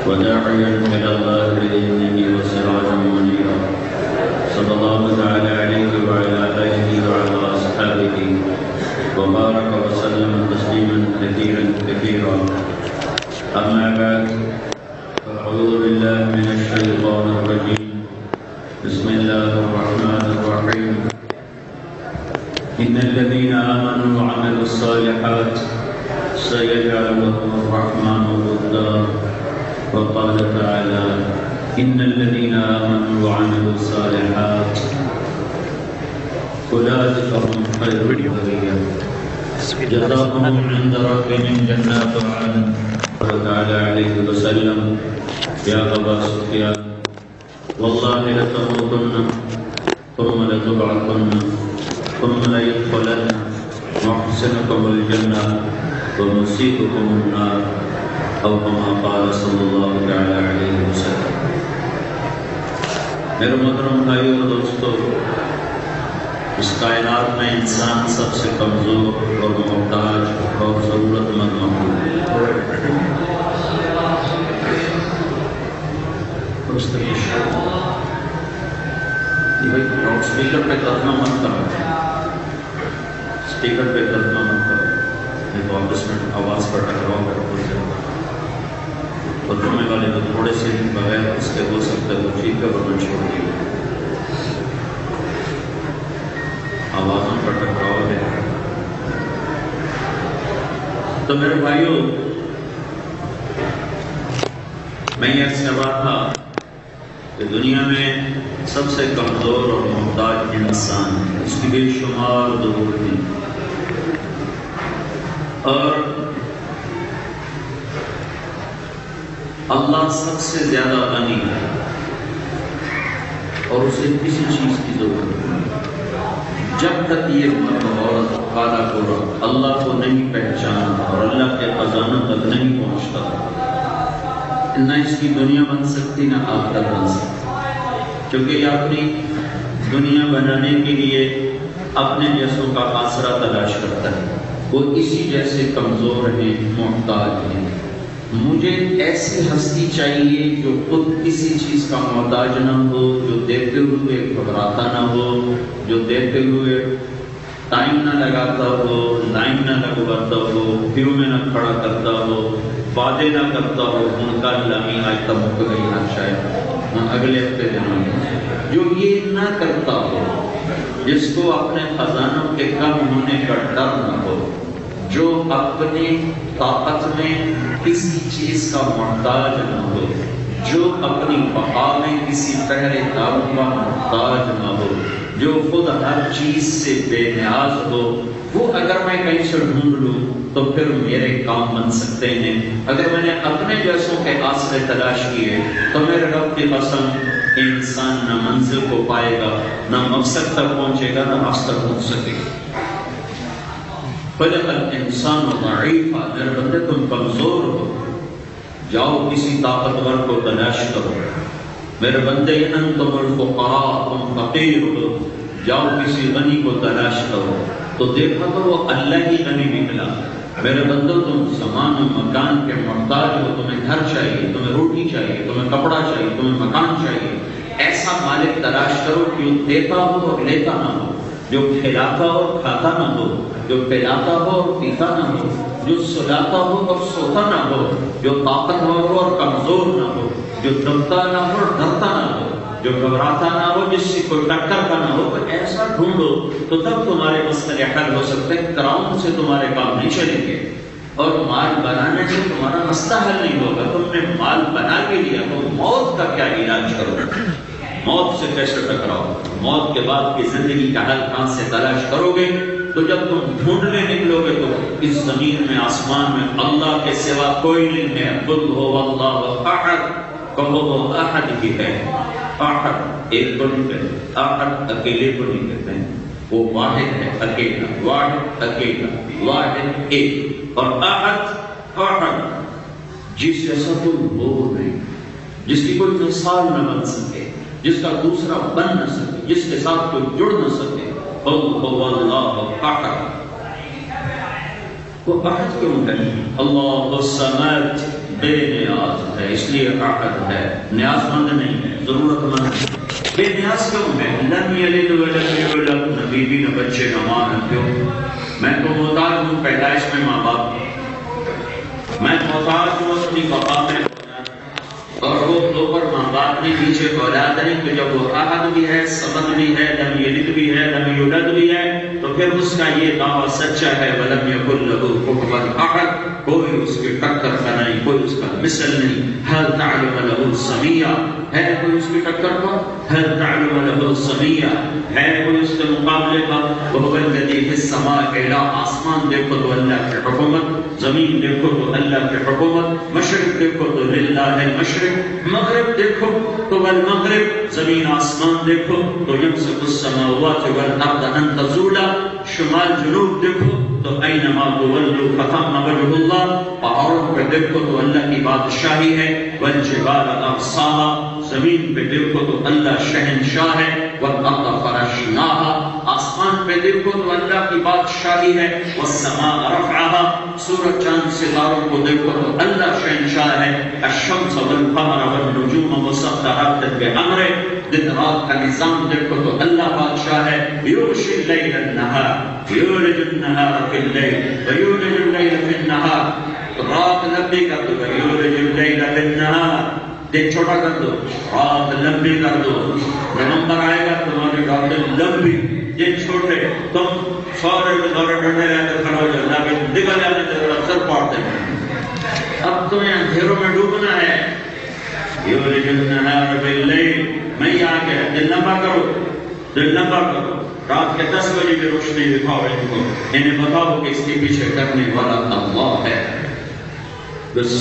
وداعيا إلى الله بإذنه وسراجا منيرا صلى الله تعالى عليه وعلى آله وعلى أصحابه وبارك وسلم تسليما كثيرا أما بعد فأعوذ بالله من الشيطان الرجيم بسم الله الرحمن الرحيم إن الذين آمنوا وعملوا الصالحات سيجعل لهم الرحمن ودا وقال تعالى إن الذين آمنوا وعملوا الصالحات أولئك هم خير البرية جزاؤهم عند ربهم جنات عدن قال تعالى عليه وسلم يا أبا سفيان والله لتموتن ثم لتبعثن ثم ليدخلن محسنكم الجنة ومسيئكم النار أو كما قال صلی اللہ تعالی علیہ وسلم۔ میرے محترم بھائیو اور دوستو، اس کائنات میں انسان سب سے کمزور اور محتاج اور ضرورت مند مخلوق ہے۔ اسپیکر پہ ترجمہ مت کرو، اسپیکر پہ ترجمہ مت کرو، نہیں تو آپس میں آواز پر ٹکراؤ ہو جائے گا۔ ترجمے والے تو تھوڑے سے بغیر اس کے ہو سکتا ہے تو ٹھیک ہے، ورنہ چھوڑ دیے آوازوں پر ٹکراؤ ہے۔ تو میرے بھائیو، میں یہ کہہ رہا تھا کہ دنیا میں سب سے کمزور اور محتاج انسان ہے، اس کی بے شمار ضرورتیں، اور اللہ سب سے زیادہ غنی ہے اور اسے کسی چیز کی ضرورت نہیں۔ جب تک یہ مرد عورت کالا گورا اللہ کو نہیں پہچانا اور اللہ کے خزانوں تک نہیں پہنچتا، نہ اس کی دنیا بن سکتی نہ آخرت بن سکتی، کیونکہ یہ اپنی دنیا بنانے کے لیے اپنے جیسوں کا آسرا تلاش کرتا ہے، وہ اسی جیسے کمزور ہیں، محتاج ہیں۔ مجھے ایسی ہستی چاہیے جو خود کسی چیز کا محتاج نہ ہو، جو دیتے ہوئے گھبراتا نہ ہو، جو دیتے ہوئے ٹائم نہ لگاتا ہو، لائن نہ لگواتا ہو، کیوں میں نہ کھڑا کرتا ہو، وعدے نہ کرتا ہو، ان کا لامی آج تک مک گئی نہ شاید اگلے ہفتے دنوں میں، جو یہ نہ کرتا ہو، جس کو اپنے خزانوں کے کم ہونے کا ڈر نہ ہو، جو اپنی طاقت میں کسی چیز کا محتاج نہ ہو، جو اپنی بقا میں کسی پہرے داروں کا محتاج نہ ہو، جو خود ہر چیز سے بے نیاز ہو، وہ اگر میں کہیں سے ڈھونڈ لوں تو پھر میرے کام بن سکتے ہیں۔ اگر میں نے اپنے جیسوں کے آسرے تلاش کیے تو میرے رب کی قسم انسان نہ منزل کو پائے گا، نہ مقصد تک پہنچے گا، نہ مقصد تک پہنچ سکے گا۔ خلق الانسان ضعیفا، میرے بندے تم کمزور ہو، جاؤ کسی طاقتور کو تلاش کرو۔ میرے بندے انتم الفقراء، تم فقیر ہو، جاؤ کسی غنی کو تلاش کرو، تو دیکھا تو وہ اللہ ہی غنی نکلا۔ میرے بندو تم زمان و مکان کے محتاج ہو، تمہیں گھر چاہیے، تمہیں روٹی چاہیے، تمہیں کپڑا چاہیے، تمہیں مکان چاہیے، ایسا مالک تلاش کرو کہ جو دیتا ہو اور لیتا نہ ہو، جو کھلاتا ہو اور کھاتا نہ ہو، جو پلاتا ہو اور پیتا نہ ہو، جو سلاتا ہو اور سوتا نہ ہو، جو طاقتور ہو اور کمزور نہ ہو، جو دبتا نہ ہو اور ڈرتا نہ ہو، جو گھبراتا نہ ہو، جس سے کوئی ٹکر کا نہ ہو، تو ایسا ڈھونڈو تو تب تمہارے مسئلے حل ہو سکتے ہیں۔ کراؤن سے تمہارے کام نہیں چلیں گے اور مال بنانے سے تمہارا مسئلہ حل نہیں ہوگا۔ تم نے مال بنا کے لیا تو موت کا کیا علاج کرو؟ موت سے کیسے ٹکراؤ؟ موت کے بعد کی زندگی کا حل کہاں سے تلاش کرو گے؟ تو جب تم ڈھونڈنے نکلو گے تو اس زمین میں آسمان میں اللہ کے سوا کوئی نہیں ہے۔ قل هو اللہ احد، کہو وہ احد ہی ہے۔ احد ایک کو نہیں کہتے، احد اکیلے کو نہیں کہتے ہیں، وہ واحد ہے، اکیلا، واحد اکیلا، واحد ایک، اور احد احد جس جیسا کوئی ہو نہیں، جس کی کوئی مثال نہ بن سکے، جس کا دوسرا بن نہ سکے، جس کے ساتھ کوئی جڑ نہ سکے۔ قل هو اللہ احد، وہ احد کیوں ہے؟ اللہ الصمد، بے نیاز ہے، اس لیے عہد ہے، نیاز مند نہیں ہے، ضرورت مند ہے۔ بے نیاز کیوں ہے؟ لم یلد ولم یولد، نہ بیوی نہ بچے نہ ماں نہ پیو۔ میں تو محتاج ہوں پیدائش میں ماں باپ، میں محتاج ہوں اپنی بقا میں، اور وہ اوپر ماں باپ نہیں، نیچے اولاد نہیں۔ تو جب وہ عہد بھی ہے، صمد بھی ہے، لم یلد بھی ہے، لم یولد بھی ہے، تو پھر اس کا یہ دعویٰ سچا ہے، وَلَمْ يَكُنْ لَهُ كُفُوًا أَحَدٌ، کوئی اس کے ٹکر کا نہیں، کوئی اس کا مثل نہیں۔ هَلْ تَعْلَمُ لَهُ سَمِيًّا، ہے کوئی اس کی ٹکر کا؟ هَلْ تَعْلَمُ لَهُ سَمِيًّا، ہے کوئی اس کے مقابلے کا؟ وَهُوَ الَّذِي فِي السَّمَاءِ إِلَىٰ، آسمان دیکھو تو اللہ کی حکومت، زمین دیکھو تو اللہ کی حکومت، مشرق دیکھو تو للہ المشرق، مغرب دیکھو تو والمغرب، زمین آسمان دیکھو تو یمسک السماوات والارض ان تزولا، شمال جنوب دیکھو تو اینما تولوا فثم وجہ اللہ، پہاڑوں پہ دیکھو تو اللہ کی بادشاہی ہے، والجبال ارساها، زمین پہ دیکھو تو اللہ شہنشاہ ہے، والارض فرشناها، آسمان پہ دیکھو تو اللہ کی بادشاہی ہے، والسماء رفعها، سورج چاند ستاروں کو دیکھو تو اللہ شہنشاہ ہے، الشمس والقمر والنجوم مسخرات بامرہ، دن رات کا نظام دیکھو تو اللہ بادشاہ ہے، یغشی اللیل النہار، یولج النہار فی اللیل ویولج اللیل فی النہار، رات لمبی کر دو، یولج اللیل فی النہار، دن چھوٹا کر دو، رات لمبی کر دو، نومبر آئے گا تمہاری راتیں لمبی، دن چھوٹے، تم سورے میں دورے ڈھنڈے رہتے کھڑا ہو جاؤ، لیکن نکل جانے تیرا سر پاڑتے ہیں، اب تمہیں اندھیروں میں ڈوبنا ہے، یولج النہار فی اللیل، میں یہ آ گیا، دن لمبا کرو، دن لمبا کرو، رات کے 10 بجے کی روشنی دکھاؤ ان کو، انہیں بتاؤ کہ اس کے پیچھے کرنے والا اللہ ہے۔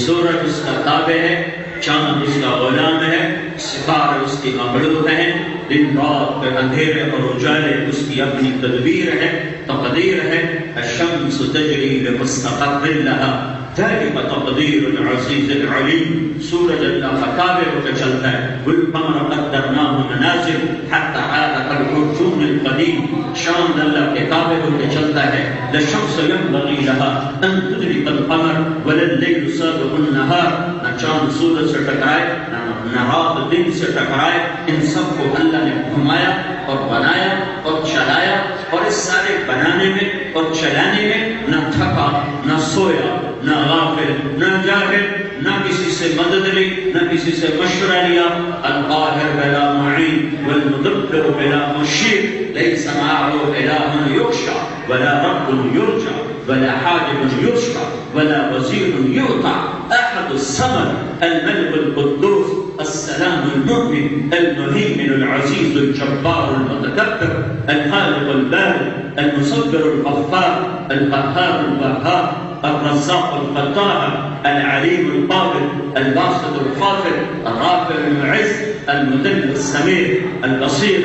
سورج اس کا تابع ہے، چاند اس کا غلام ہے، ستارے اس کی مملوک ہیں، دن رات کے اندھیرے اور اجالے اس کی اپنی تدبیر ہے، تقدیر ہے، الشمس تجری لمستقر لها ذلك تقدیر العزیز العلیم، سورج اللہ کا تابع ہو کے چلتا ہے، والقمر قدرناه منازل حتى عاد كالعرجون القدیم، چاند اللہ کے تابع ہو کے چلتا ہے، لا الشمس ينبغي لها ان تدرك القمر ولا الليل سابق النهار، نہ چاند سورج سے ٹکرائے نہ رات دن سے ٹکرائے، ان سب کو اللہ نے گھمایا اور بنایا اور چلایا، اور اس سارے بنانے میں اور چلانے میں نہ تھکا نہ سویا نہ غافل نہ جاہل، نہ کسی سے مدد لی نہ کسی سے مشورہ لیا، القاہر بلا معین والمدبر بلا مشیر، لیس معه الہ یخشى ولا رب یرجى ولا حاجب یرشى ولا وزیر یؤطع، احد الصمد الملك القدوس السلام المؤمن المهيمن العزيز الجبار المتكبر الخالق البارئ المصبر الغفار القهار الوهاب الرزاق الفتاح العليم القادر الباسط الخافض الرافع المعز المذل السميع البصير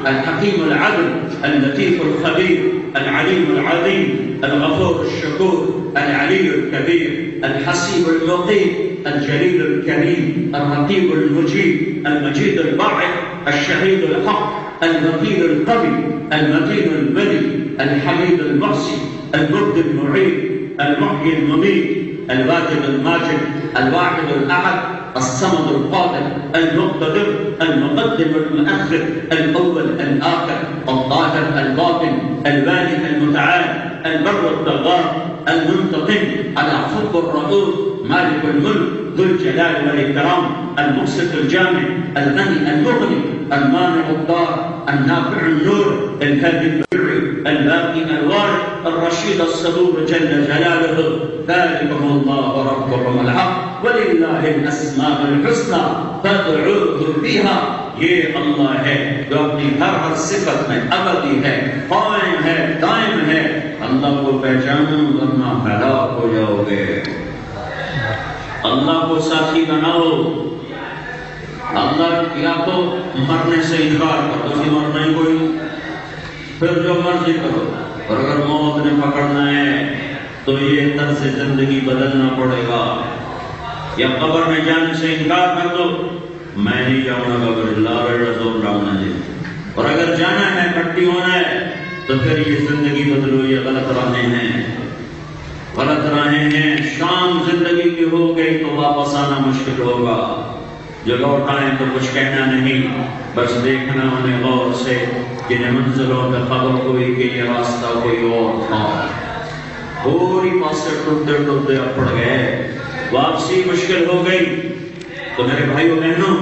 الحكيم العدل اللطيف الخبير العليم العظيم الغفور الشكور العلي الكبير الحسيب المقيم الجليل الكريم الرقيب المجيب المجيد الباعث الشهيد الحق الوكيل القوي المتين البلي الحميد المحصي المبد المعيد المحيي المميت الواجد الماجد الواحد الأحد الصمد القادر المقتدر المقدم المؤخر الأول الآخر الظاهر الباطن الوالي المتعال البر التغار المنتقم العفو الرؤوف مالك الملك ذو الجلال والإكرام المقسط الجامع الغني المغني المانع الضار النافع النور الهادي البري الباقي الوارث الرشيد الصبور جل جلاله، ذلكم الله ربكم الحق وللہ الاسماء الحسنى فادعوه بها، یہ اللہ ہے جو اپنی ہر صفت میں ابدی ہے، قائم ہے، دائم ہے، اللہ کو پہچانو ورنہ ہلاک ہو جاؤ گے، اللہ کو ساتھی بناؤ، اللہ یا تو مرنے سے انکار کرو، تمہیں مرنا ہی کوئی، پھر جو مرضی کرو، اور اگر موت نے پکڑنا ہے تو یہ طرز زندگی بدلنا پڑے گا، یا قبر میں جانے سے انکار کر دو، میں نہیں جاؤں گا قبر، اللہ رسول راؤنا جی، اور اگر جانا ہے پٹی ہونا ہے تو پھر یہ زندگی بدلو، یہ غلط راہیں ہیں، غلط راہیں رہے ہیں، شام زندگی کی ہو گئی تو واپس آنا مشکل ہوگا، جو لوٹ آئیں تو کچھ کہنا نہیں، بس دیکھنا انہیں غور سے جنہیں منزلوں میں خبر ہوئی کہ یہ راستہ کوئی اور تھا، پوری پاسے ٹوٹتے ٹوٹتے پڑ گئے، واپسی مشکل ہو گئی۔ تو میرے بھائیوں بہنوں،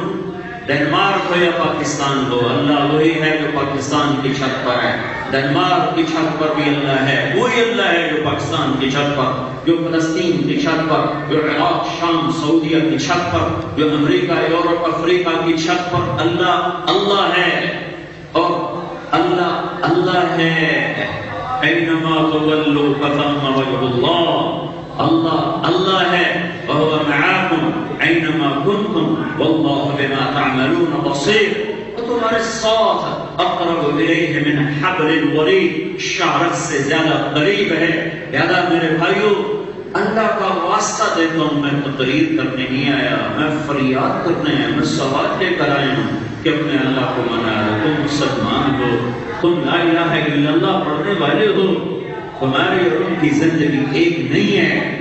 ڈنمارک ہو یا پاکستان ہو، اللہ وہی ہے جو پاکستان کی چھت پر ہے، ڈنمارک کی چھت پر بھی اللہ ہے، وہی اللہ ہے جو پاکستان کی چھت پر، جو فلسطین کی چھت پر، جو عراق شام سعودیہ کی چھت پر، جو امریکہ یورپ افریقہ کی چھت پر، اللہ ہے، اور اللہ ہے، اینما تولوا فثم وجہ اللہ ہے، وهو معاكم اینما کنتم واللہ بما تعملون بصیر، تمہارے ساتھ اقرب الیہ من حبل الورید، شعرت سے زیادہ قریب ہے۔ لہذا میرے بھائیو، اللہ کا واسطہ دیتا ہوں، میں تقریر کرنے نہیں آیا، میں فریاد کرنے آیا، میں سوال لے کر آیا ہوں کہ اپنے اللہ کو منا لو، تم مسلمان ہو، تم لا الہ الا اللہ پڑھنے والے ہو، تمہاری اور ان کی زندگی ایک نہیں ہے،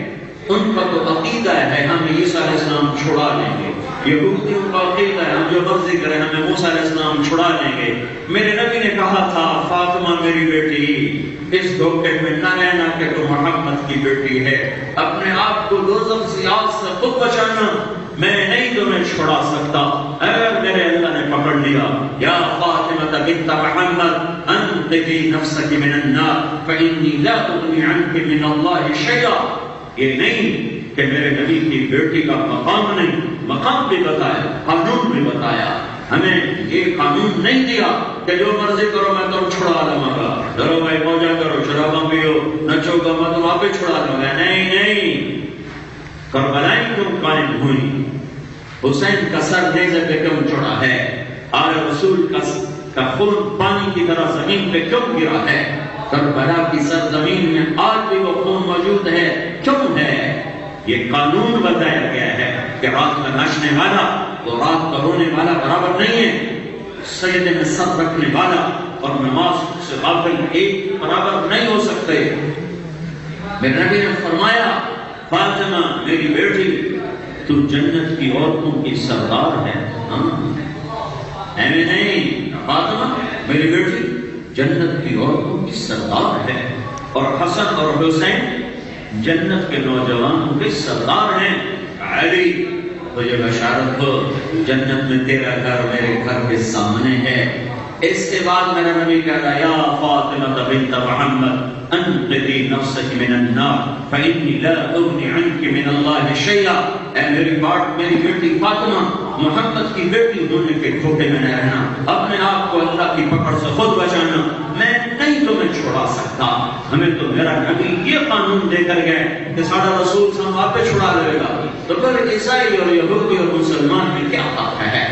ان کا تو عقیدہ ہے ہم عیسیٰ علیہ السلام چھڑا لیں گے، یہودیوں کا عقیدہ ہے ہم جو مرضی کریں ہمیں موسیٰ علیہ السلام چھڑا لیں گے۔ میرے نبی نے کہا تھا فاطمہ میری بیٹی، اس دھوکے میں نہ رہنا کہ تو محمد کی بیٹی ہے، اپنے آپ کو دوزخ کی آگ سے خود بچانا، میں نہیں تمہیں چھڑا سکتا۔ اگر میرے اللہ نے پکڑ لیا، یا فاطمہ بنت محمد انقذی نفسک من النار فإنی لا اغنی عنک من اللہ شیئا، یہ نہیں کہ میرے نبی کی بیٹی کا مقام نہیں، مقام بھی بتایا، قانون بھی بتایا، ہمیں یہ قانون نہیں دیا کہ جو مرضی کرو میں تم چھڑا لوں گا، ڈرو بھائی موجہ کرو، شراباں پیو، نچو گا میں تم آپ ہی چھڑا لوں گا، نہیں، کربلائی کیوں قائم ہوئی، حسین کا سر نیزے پہ کیوں چڑھا ہے، آل رسول کا خون پانی کی طرح زمین پہ کیوں گرا ہے، کربلا کی سرزمین میں آج بھی وہ خون موجود ہے، کیوں ہے؟ یہ قانون بتایا گیا ہے کہ رات کا ناچنے والا وہ رات کا رونے والا برابر نہیں ہے، سجدے میں سر رکھنے والا اور نماز سے غافل ایک برابر نہیں ہو سکتے۔ میرے نبی نے فرمایا فاطمہ میری بیٹی تو جنت کی عورتوں کی سردار ہے، ایویں نہیں، فاطمہ میری بیٹی جنت کی عورتوں کی سردار ہے، اور حسن اور حسین جنت کے نوجوانوں کے سردار ہیں۔ علی تجھے بشارت ہو، جنت میں تیرا گھر میرے گھر کے سامنے ہے۔ اس کے بعد میرا نبی کہہ رہا یا فاطمہ بنت محمد انقذی نفسک من النار فإنی لا اغنی عنک من اللہ شیئا، اے میری بیٹی فاطمہ، محمد کی بیٹی ہونے کے کھوٹے میں نہ رہنا، اپنے آپ کو اللہ کی پکڑ سے خود بچانا، میں نہیں تمہیں چھڑا سکتا۔ ہمیں تو میرا نبی یہ قانون دے کر گئے کہ سارا رسول ہم آپ پہ چھڑا لے گا، تو پھر عیسائی اور یہودی اور مسلمان میں کیا فرق ہے؟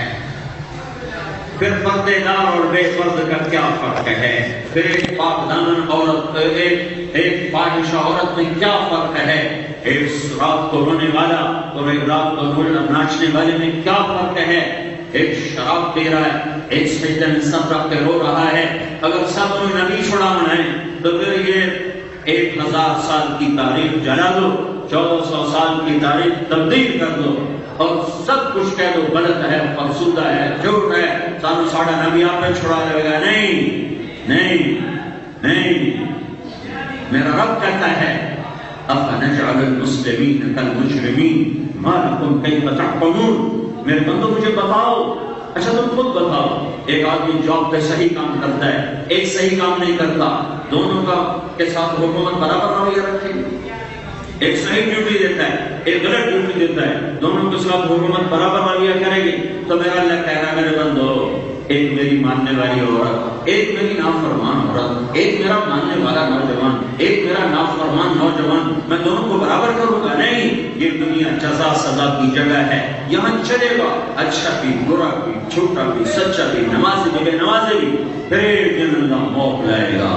پھر پردے دار اور بے پردے کا کیا فرق ہے؟ پھر ایک پاک دامن عورت، ایک فاحشہ عورت میں کیا فرق ہے؟ ایک رات کو رونے والا اور ایک رات کو ناچنے والے میں کیا فرق ہے؟ ایک شراب پی رہا ہے، ایک سجدے میں سر رکھ کے رو رہا ہے، اگر سب میں نبی چھڑانا ہے تو پھر یہ 1000 سال کی تاریخ جلا دو، 1400 سال کی تاریخ تبدیل کر دو اور سب کچھ کہہ دو غلط ہے، فرسودہ ہے، جھوٹ ہے، سانو ساڑھا نبی آپ میں چھڑا لے گا۔ نہیں، میرا رب کہتا ہے افنجعل المسلمین کالمجرمین ما لکم کیف تحکمون، میرے بندو مجھے بتاؤ، اچھا تم خود بتاؤ، ایک آدمی جاب پہ صحیح کام کرتا ہے، ایک صحیح کام نہیں کرتا، دونوں کا کے ساتھ حکومت برابر رویہ رکھے گی؟ ایک صحیح ڈیوٹی دیتا ہے، ایک غلط ڈیوٹی دیتا ہے، دونوں کے ساتھ حکومت برابر رویہ کرے گی؟ تو میرا اللہ کہہ رہا ہے میرے بندو، ایک میری ماننے والی عورت، ایک میری نافرمان عورت، ایک میرا ماننے والا نوجوان، ایک میرا نافرمان نوجوان، میں دونوں کو برابر کروں گا؟ نہیں، یہ دنیا جزا سزا کی جگہ ہے، یہاں چلے گا اچھا بھی، برا بھی، چھوٹا بھی، سچا بھی، نمازی بھی، بے نمازی بھی، پھر ایک دن اللہ موت لائے گا،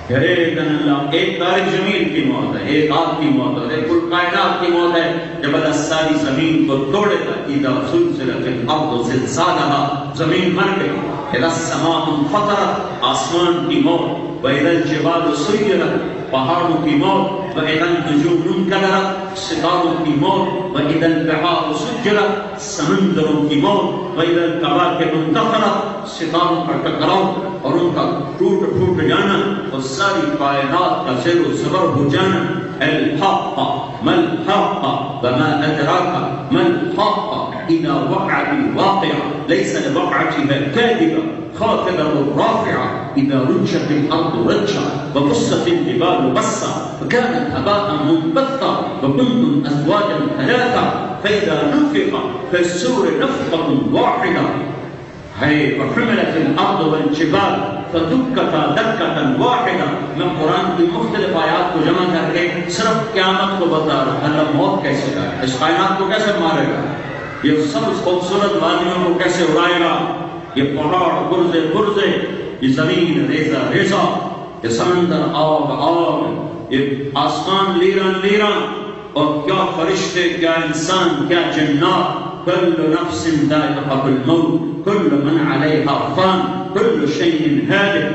پھر ایک دن اللہ، ایک طارق جمیل کی موت ہے، ایک آپ کی موت ہے، ایک کل کائنات کی موت ہے، جب اللہ ساری زمین کو توڑے گا، اذا زلزلت الارض زلزالها، زمین مر گئی، اذا السماء انفطرت، آسمان کی موت، واذا الجبال سیرت، پہاڑوں کی موت، وَإِذَا النُّجُومُ انْكَدَرَتْ ستاروں کی موت، وَإِذَا الْبِحَارُ سُجِّرَتْ سمندروں کی موت، وَإِذَا الْكَوَاكِبُ انْتَثَرَتْ ستاروں کا ٹکراؤ اور ان کا ٹوٹ جانا اور ساری کائنات کا زیر و زبر ہو جانا. الحاقہ ما الحاقہ وما ادراک ما الحاقہ اذا وقعت الواقعہ لیس لوقعتها كاذبہ خافضة رافعة إذا رجت الأرض رجا وبست الجبال بسا فكانت هباء منبثا وكنتم أزواجا ثلاثا فإذا نفخ في السور نفخة واحدة وحملت الأرض والجبال فدكتا دكة واحدة. میں قرآن کی مختلف آیات کو جمع کر کے صرف قیامت کو بتا رہا اللہ موت کیسے گا، اس کائنات کو کیسے مارے گا، یہ سب خوبصورت وادیوں کو کیسے اڑائے گا، یہ پہاڑ برزے یہ زمین ریزہ یہ سمندر آگ یہ آسمان لیران اور کیا فرشتے کیا انسان کیا جنات. كل نفس ذائقة الموت كل من عليها فان كل شيء هالك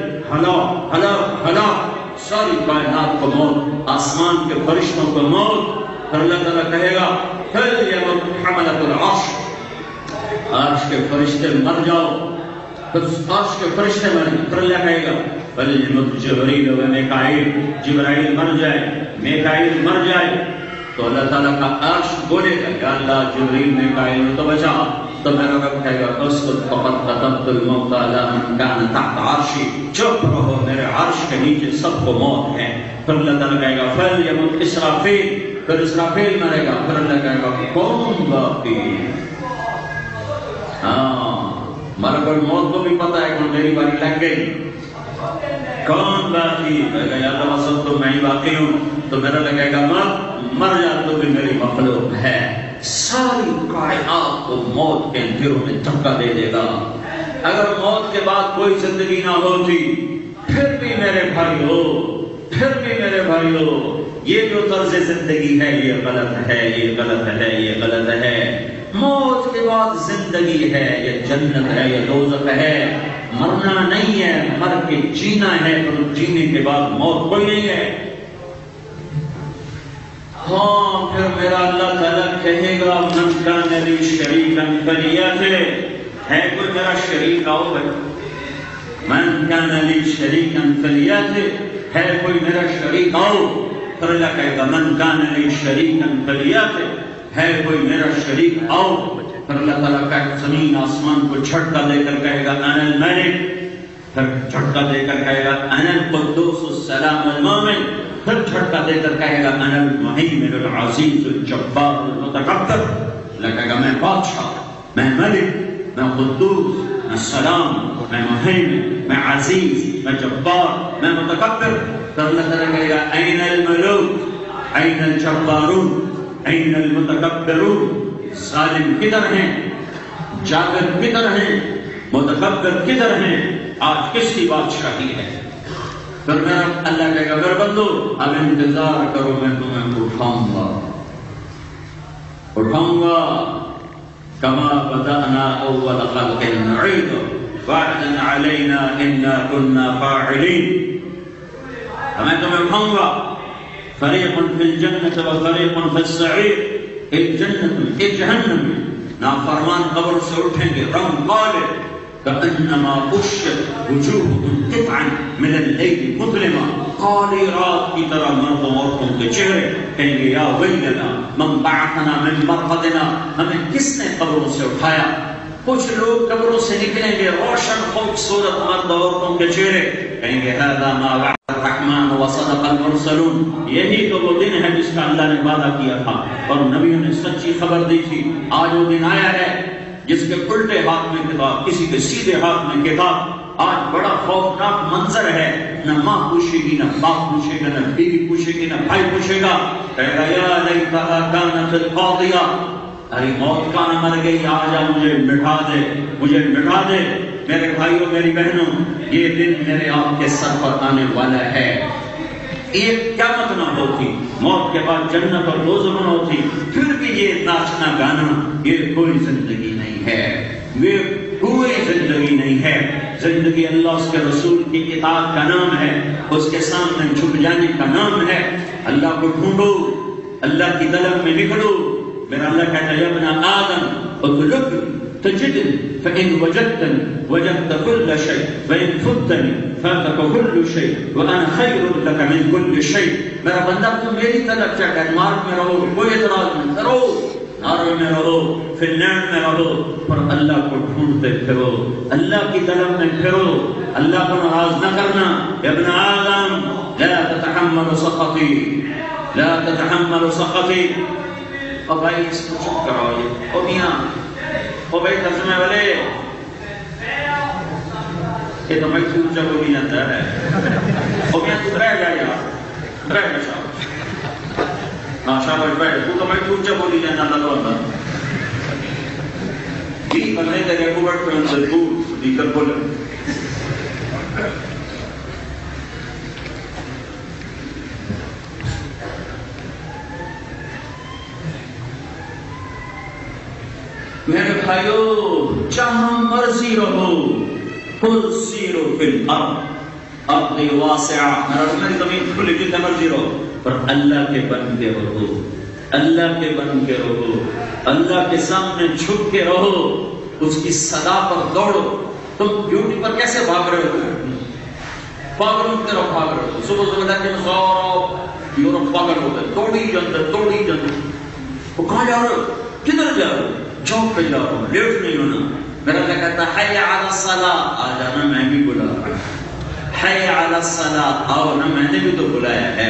هلاك ساری کائنات کو موت، آسمان کے فرشتوں کو موت. پھر اللہ تعالیٰ کہے گا فَلْيَمُتْ حَمَلَةُ الْعَرْشِ عرش کے فرشتے مر جاؤ. پھر عرش کے فرشتے مریں. پھر اللہ کہے گا فَلْيَمُتْ جِبْرِيلُ وَمِيكَائِيلُ جبرائیل مر جائے میکائیل مر جائے. تو اللہ تعالیٰ کا عرش بولے گا یا اللہ جبریل میکائیل تو بچا. تو میرا رب کہے گا اسکت فقط كتبت الموت على من كان تحت عرشی، چپ رہو میرے عرش کے نیچے سب کو موت ہے. پھر اللہ تعالیٰ کہے گا فَلْيَمُتْ إِسْرَافِيلُ پھر اسرافیل مرے گا. پھر اللہ کہے گا کون باقی. ملک الموت کو بھی پتا ہے کہ میری باری لگ گئی، کون باقی. کہے گا یا اللہ وسط تو میں ہی باقی ہوں. تو میرا لگے گا مر جا تو بھی میری مخلوق ہے. ساری کائنات کو موت کے اندھیروں میں دھکا دے دے گا. اگر موت کے بعد کوئی زندگی نہ ہوتی پھر بھی میرے بھائی ہو یہ جو طرز زندگی ہے یہ غلط ہے. موت کے بعد زندگی ہے، یہ جنت ہے یہ دوزخ ہے. مرنا نہیں ہے، مر کے جینا ہے. تو جینے کے بعد موت کوئی نہیں ہے. پھر میرا اللہ تعالیٰ کہے گا من کان لی شریکا فلیأتِ ہے کوئی میرا شریک آؤ بھائی. من کان لی شریکا فلیأتِ ہے کوئی میرا شریک آؤ. پھر اللہ کہے گا من کان لی شریکا فلیأتِ ہے کوئی میرا شریک آؤ. پھر اللہ تعالیٰ کہے زمین آسمان کو جھٹکا دے کر کہے گا انا الملک. پھر جھٹکا دے کر کہے گا انا القدوس السلام المؤمن. پھر جھٹکا دے کر کہے گا انا المہیمن العزیز الجبار المتکبر. اللہ کہے گا میں بادشاہ، میں ملک، میں قدوس، میں سلام، میں مہیمن، میں عزیز، میں جبار، میں متکبر. پھر اللہ تعالیٰ کہے گا این الملوک این الجبارون این المتکبرون. ظالم کدھر ہیں، جابر کدھر ہیں، متکبر کدھر ہیں، آج کس کی بادشاہی ہے. پھر میں اللہ کہے گا اگر بندو اب انتظار کرو میں تمہیں اٹھاؤں گا کما بدأنا اول خلق نعید وعدا علینا انا كنا فاعلین. میں تمہیں اٹھاؤں گا فریق فی الجنت و فریق فی السعیر. ایک جنت میں ایک جہنم میں نافرمان قبر سے اٹھیں گے رنگ کالے كأنما بشت وجوههم قطعا من الليل مظلما. قالی رات کی طرح مردوں عورتوں کے چہرے کہیں گے یا ویلنا من بعثنا من مرقدنا ہمیں کس نے قبروں سے اٹھایا. کچھ لوگ قبروں سے نکلیں گے روشن خوبصورت مرد عورتوں کے چہرے کہیں گے هذا ما وعد الرحمن وصدق المرسلون. یہی تو وہ دن ہے جس کا اللہ نے وعدہ کیا تھا اور نبیوں نے سچی خبر دی تھی. آج وہ دن آیا ہے جس کے الٹے ہاتھ میں کتاب کسی کے سیدھے ہاتھ میں کتاب. آج بڑا خوفناک منظر ہے. نہ ماں پوچھے گی نہ باپ پوچھے گا نہ بیوی پوچھے گی نہ بھائی پوچھے گا. کہے گا یا لیتہا کانت القاضیہ ارے موت کا نہ مر گئی آجا مجھے مٹھا دے. میرے بھائیوں میری بہنوں یہ دن میرے آپ کے سر پر آنے والا ہے. ایک قیامت نہ ہوتی، موت کے بعد جنت اور دوزخ نہ ہوتی، پھر بھی یہ ناچنا گانا یہ کوئی زندگی نہیں ہے. یہ کوئی زندگی نہیں ہے. زندگی اللہ اس کے رسول کی اطاعت کا نام ہے, اس کے سامنے جھک جانے کا نام ہے. اللہ کو ڈھونڈو, اللہ کی طلب میں نکلو. میرا اللہ کہتا ہے یا ابن آدم اطلب تجدنی فإن وجدتنی وجدت كل شيء وإن فتنی فاتك كل شيء وأنا خير لك من كل شيء. میرا بندہ تم میری طلب چاہ کر مارک میں رہو, کوئی اعتراض نہیں کرو, نارے میں رہو, فی النعم میں رہو, پر اللہ کو ڈھونڈتے پھرو, اللہ کی طلب میں پھرو, اللہ کو ناراض نہ کرنا. یا ابن آدم لا تتحمل سخطی, لا تتحمل سخطی. اور بھائی اس کو چپ کراؤ, یہ او میاں او بھائی ترجمے والے, یہ تو میں چھوٹ جب بولی جاتا ہے. او میاں تو بیٹھ جا یار, بیٹھ جا شاہ, ہاں شاباش بیٹھ, تو میں چھوٹ جب بولی جاتا اللہ تو اللہ جی بننے تیرے کو بڑھ پہ ان سے دور دی کر بولے. میرے بھائیو, جہاں مرضی رہو, قل سیروا فی الارض, ارض واسعہ, میری زمین کھلی جتنے مرضی رہو, پر اللہ کے بن کے رہو, اللہ کے بن کے رہو, اللہ کے سامنے جھک کے رہو, اس کی صدا پر دوڑو. تم ڈیوٹی پر کیسے بھاگ رہے ہو؟ پاگلوں کی طرح بھاگ رہے ہو. صبح صبح لیکن سورا یورپ پاگل ہوتے, توڑی جاتے, توڑی جاتے. وہ کہاں جا رہے ہو, کدھر جا رہے ہو؟ جاب پہ جا رہا ہوں, لیٹ نہیں ہونا. میرا اللہ کہتا ہے حی علی الصلاۃ, آ جانا, میں بھی بلا رہا ہوں. حی علی الصلاۃ, آؤ نا, میں نے بھی تو بلایا ہے.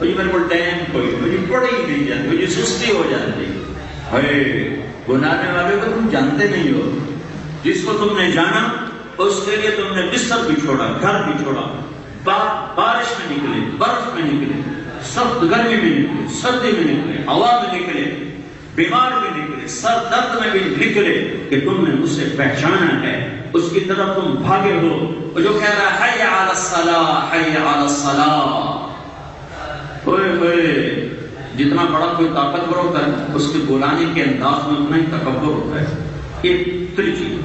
مجھے میرے کو ٹائم کوئی, مجھے پڑھی نہیں جاتی, مجھے سستی ہو جاتی. بلانے والے کو تم جانتے نہیں ہو. جس کو تم نے جانا اس کے لیے تم نے بستر بھی چھوڑا, گھر بھی چھوڑا, بارش میں نکلے, برف میں نکلے, سخت گرمی میں نکلے, سردی میں نکلے, ہوا میں نکلے, بیمار بھی نکلے, سر درد میں بھی نکلے, کہ تم نے اسے پہچانا ہے, اس کی طرف تم بھاگے ہو. جو کہہ رہا ہے حی علی الصلاۃ, حی علی الصلاۃ. ہوئے ہوئے, جتنا بڑا کوئی طاقتور ہوتا ہے اس کے بلانے کے انداز میں اتنا ہی تکبر ہوتا ہے. یہ تری چیز,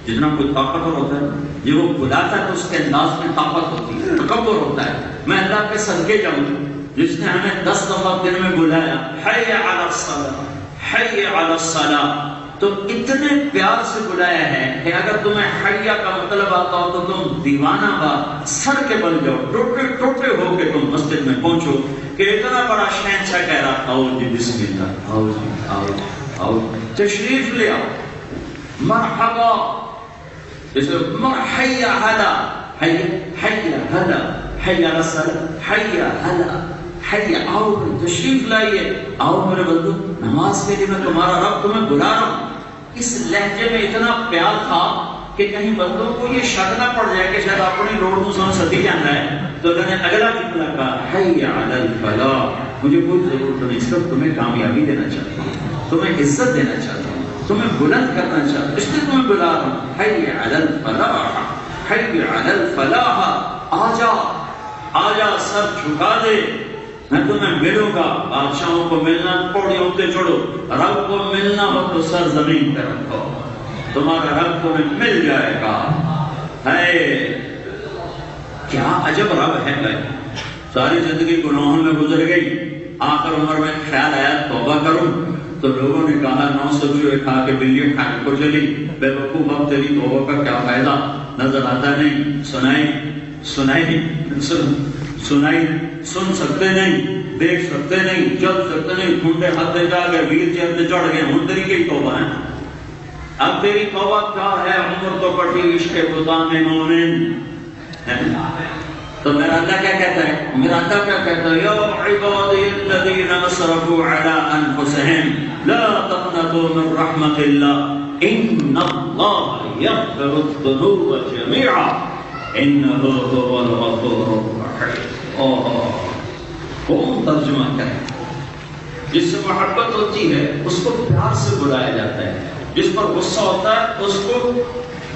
جتنا کوئی طاقتور ہوتا ہے جب وہ بلاتا ہے تو اس کے انداز میں طاقت ہوتی ہے, تکبر ہوتا ہے. میں اللہ کے صدقے جاؤں جس نے ہمیں 10 دفعہ دن میں بلایا, حی علی الصلاۃ, حی علی الصلاۃ, تو اتنے پیار سے بلایا ہے کہ اگر تمہیں حیا کا مطلب آتا ہو تو تم دیوانہ بات سر کے بل جاؤ, ٹوٹے ٹوٹے ہو کے تم مسجد میں پہنچو, کہ اتنا بڑا شہنشاہ کہہ رہا, آؤ جی بسم اللہ, آؤ جی, آؤ آؤ, تشریف لے آؤ, مرحبا. جیسے مرحیا حلا, حیا حلا, حیا علی الصلاۃ, حیا حلا, حیا, آؤ تشریف لائیے, آؤ میرے بندو, نماز کے لیے میں تمہارا رب تمہیں بلا رہا ہوں. اس لہجے میں اتنا پیار تھا کہ کہیں بندوں کو یہ شک نہ پڑ جائے کہ شاید اپنی روڈ میں سن سدی جانا ہے. تو انہوں نے اگلا جملہ کہا, حی علی الفلاح. مجھے کوئی ضرورت نہیں, صرف تمہیں کامیابی دینا چاہتا ہوں, تمہیں عزت دینا چاہتا ہوں, تمہیں بلند کرنا چاہتا ہوں, اس لیے تمہیں بلا رہا ہوں. حی علی الفلاح, حی علی الفلاح. آجا آجا, سر جھکا دے, میں تمہیں ملوں گا. بادشاہوں کو ملنا پوڑیوں پہ چڑھو, رب کو ملنا ہو تو سر زمین پہ رکھو, تمہارا رب تمہیں مل جائے گا. ہے کیا عجب رب ہے بھائی. ساری زندگی گناہوں میں گزر گئی, آخر عمر میں خیال آیا توبہ کروں, تو لوگوں نے کہا 900 چوہے کھا کے بلی کھانے کو چلی, بے وقوف, اب تیری توبہ کا کیا فائدہ, نظر آتا نہیں, سنائی سن سکتے نہیں, دیکھ سکتے نہیں, چل سکتے نہیں, ٹھنڈے ہاتھ جا گئے, ویل چیئر پہ چڑھ گئے, ہن تیری کی توبہ ہے. اب تیری توبہ کیا ہے, عمر تو کٹی عشق خدا میں مومن. تو میرا اللہ کیا کہتا ہے, میرا اللہ کیا کہتا ہے, یا عبادی الذین اسرفوا علی انفسهم لا تقنطوا من رحمت اللہ ان اللہ یغفر الذنوب جميعا انہ هو الغفور الرحیم. کون ترجمہ کرے, جس سے محبت ہوتی ہے اس کو پیار سے بلایا جاتا ہے, جس پر غصہ ہوتا ہے اس کو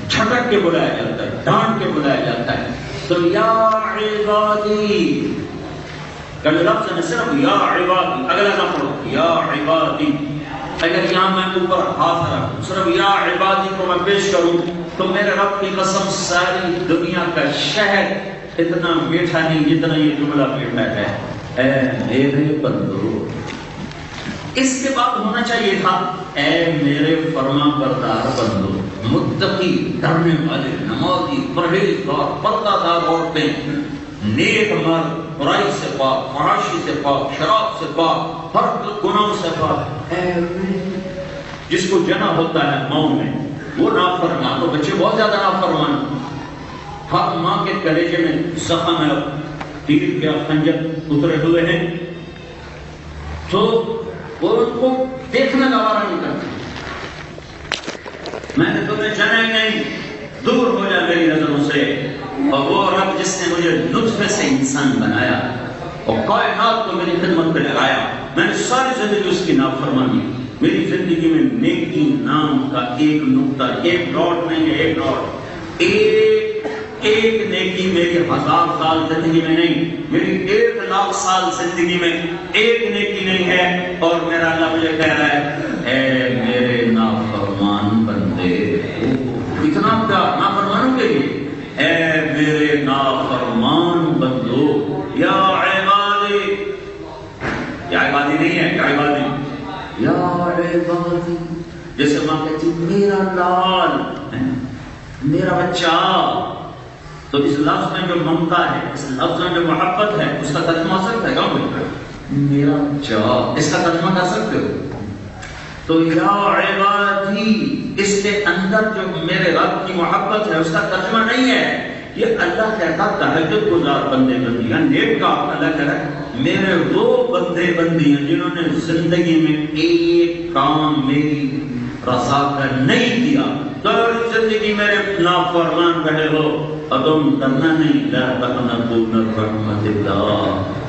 جھٹک کے بلایا جاتا ہے, ڈانٹ کے بلایا جاتا ہے. تو یا عبادی کا لفظ ہے, صرف یا عبادی, اگلا نہ پڑھو, یا عبادی. اگر یہاں میں اوپر ہاتھ رکھوں صرف یا عبادی کو میں پیش کروں تو میرے رب کی قسم ساری دنیا کا شہد اتنا میٹھا نہیں جتنا یہ جملہ میٹھا ہے، اے میرے بندو۔ اس کے بعد ہونا چاہیے تھا اے میرے فرما بردار بندو، متقی، ڈرنے والے، نمازی، پرہیزگار، پردہ دار عورتیں، نیک مرد، برائی سے پاک، فحاشی سے پاک، شراب سے پاک، ہر گناہ سے پاک، اے جس کو جنا ہوتا ہے ماں میں وہ نافرمان، تو بچے بہت زیادہ نافرمان، ہر ماں کے کلیجے میں زخم ہے، تیر کے خنجر اترے ہوئے ہیں، تو وہ ان کو دیکھنا گوارا نہیں کرتے۔ میں نے تمہیں جنا ہی نہیں، دور ہو جا میری نظروں سے۔ اور وہ رب جس نے مجھے نطفے سے انسان بنایا اور کائنات کو میری خدمت پہ لگایا، میں نے ساری زندگی اس کی نافرمانی، میری زندگی میں نیکی نام کا ایک نقطہ، ایک ڈاٹ نہیں ہے، ایک ڈاٹ، ایک نیکی میری 1000 سال زندگی میں نہیں، میری 1,00,000 سال زندگی میں ایک نیکی نہیں ہے، اور میرا اللہ مجھے کہہ رہا ہے اے میرے نافرمان بندے، اتنا پیار نافرمانوں کے لیے، اے میرے نافرمان بندو، یا عبادی، یا عبادی نہیں ہے، یا عبادی، یا عبادی، جیسے ماں کہتی میرا لال، میرا بچہ، تو اس لفظ میں جو ممتا ہے، اس لفظ میں جو محبت ہے، اس کا ترجمہ ہو سکتا ہے کیا؟ میرا بچہ، اس کا ترجمہ کر سکتے ہو؟ تو یا عبادی، اس کے اندر جو میرے رب کی محبت ہے اس کا ترجمہ نہیں ہے، یہ اللہ کہتا تہجد گزار بندے بندیاں، نیک کا اللہ کہہ رہا ہے میرے وہ بندے بندیاں جنہوں نے زندگی میں ایک کام میری رضا کا نہیں کیا، ساری زندگی میرے نافرمان رہے ہو، اور تم ڈرنا نہیں، لا تقنطوا من رحمت اللہ،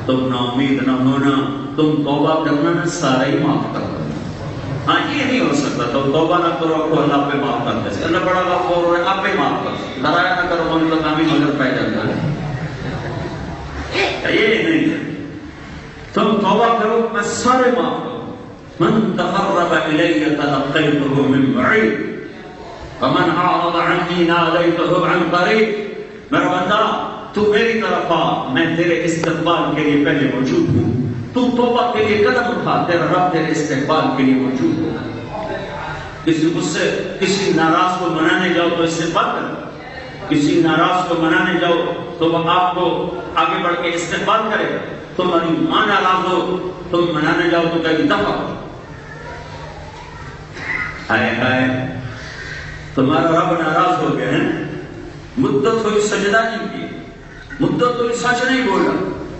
تم نا امید نہ ہونا، تم توبہ کرنا نہ سارا ہی معاف کر دو۔ ہاں یہ نہیں ہو سکتا تو توبہ نہ کرو کو اللہ پہ معاف کر دے، اللہ بڑا غفور ہے، آپ پہ معاف کر، لڑایا نہ کرو من تو کامی مگر پہ جاتا ہے، یہ نہیں ہے، تم توبہ کرو میں سارے معاف کرو۔ من تقرب الی تلقیته من بعید ومن اعرض عنی نادیته عن قریب، میرا بندہ تو میری طرف آ، میں تیرے استقبال کے لیے پہلے موجود ہوں، تو توبہ کے لیے قدم اٹھا، تیرا رب تیرے استقبال کے لیے موجود ہو۔ کسی غصے، کسی ناراض کو منانے جاؤ تو استقبال کرو، کسی ناراض کو منانے جاؤ تو وہ آپ کو آگے بڑھ کے استقبال کرے، تمہاری ماں ناراض ہو تم منانے جاؤ تو کہیں دفع ہو، ہائے ہائے تمہارا رب ناراض ہو گیا ہے، مدت ہوئی سجدہ نہیں کی، مدت ہوئی سچ نہیں بولا،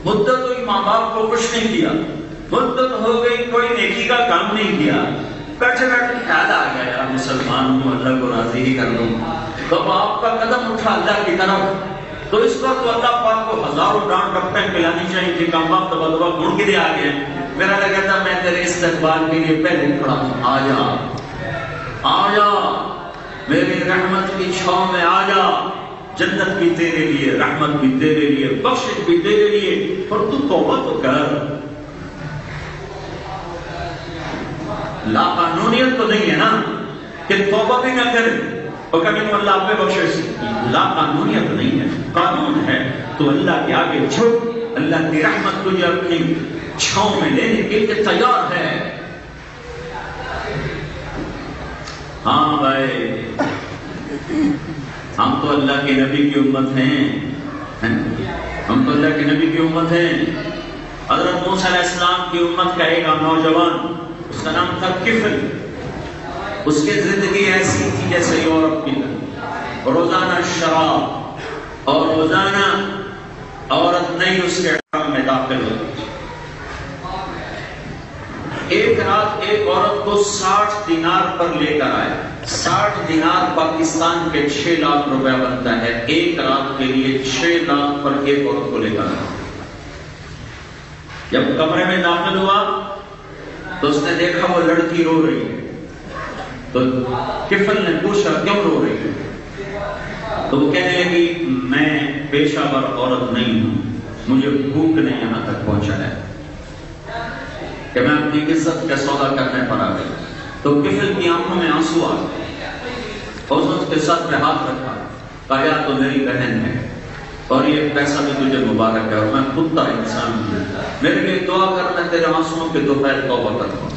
مدت ہوئی ماں باپ کو خوش نہیں کیا، مدت ہو گئی کوئی نیکی کا کام نہیں کیا، بیٹھے بیٹھے خیال آ گیا یار مسلمان ہوں اللہ کو راضی ہی کر لوں، تو آپ کا قدم اٹھا اللہ کی طرف، تو اس وقت تو اللہ پاک کو ہزاروں ڈانٹ ڈپٹیں پلانی چاہیے کہ کم وقت بدوا گھوڑ کے دے آ گئے، میرا اللہ کہتا میں تیرے استقبال کے لیے پہلے کھڑا ہوں، آ جا آ جا میری رحمت کی چھاؤں میں آ جا، جنت بھی تیرے لیے، رحمت بھی تیرے لیے، بخشش بھی تیرے لیے، اور تو توبہ تو کر، لا قانونیت تو نہیں ہے نا کہ توبہ بھی نہ کرے اور کبھی تو اللہ آپ پہ بخشش، لا قانونیت نہیں ہے، قانون ہے تو اللہ کے آگے جھک، اللہ کی رحمت تجھے اپنی چھاؤں میں لینے کے لیے تیار ہے۔ ہاں بھائی ہم تو اللہ کے نبی کی امت ہیں، ہم تو اللہ کے نبی کی امت ہیں۔ حضرت موسیٰ علیہ السلام کی امت کا ایک نوجوان، اس کا نام تھا کفل، اس کی زندگی ایسی تھی جیسے یورپ کی، روزانہ شراب اور روزانہ عورت نہیں اس کے حرم میں داخل ہوتی۔ ایک رات ایک عورت کو 60 دینار پر لے کر آئے، 60 دینار پاکستان کے 6 لاکھ روپے بنتا ہے، ایک رات کے لیے 6 لاکھ پر ایک عورت کو لے کر آئے۔ جب کمرے میں داخل ہوا تو اس نے دیکھا وہ لڑکی رو رہی ہے، تو کفل نے پوچھا کیوں رو رہی ہے؟ تو وہ کہنے لگی میں پیشہ ور عورت نہیں ہوں، مجھے بھوک نے یہاں تک پہنچا ہے کہ میں اپنی عزت کا سودا کرنے پر آ گئی، تو کفل کی آنکھوں میں آنسو آ گئے، اور اس کے ساتھ پہ ہاتھ رکھا، کہا یا تو میری بہن ہے اور یہ پیسہ بھی تجھے مبارک ہے اور میں خود کا انسان ہوں، میرے لیے دعا کرنا تیرے آنسوؤں کے دوپہر توبہ کرتا ہوں۔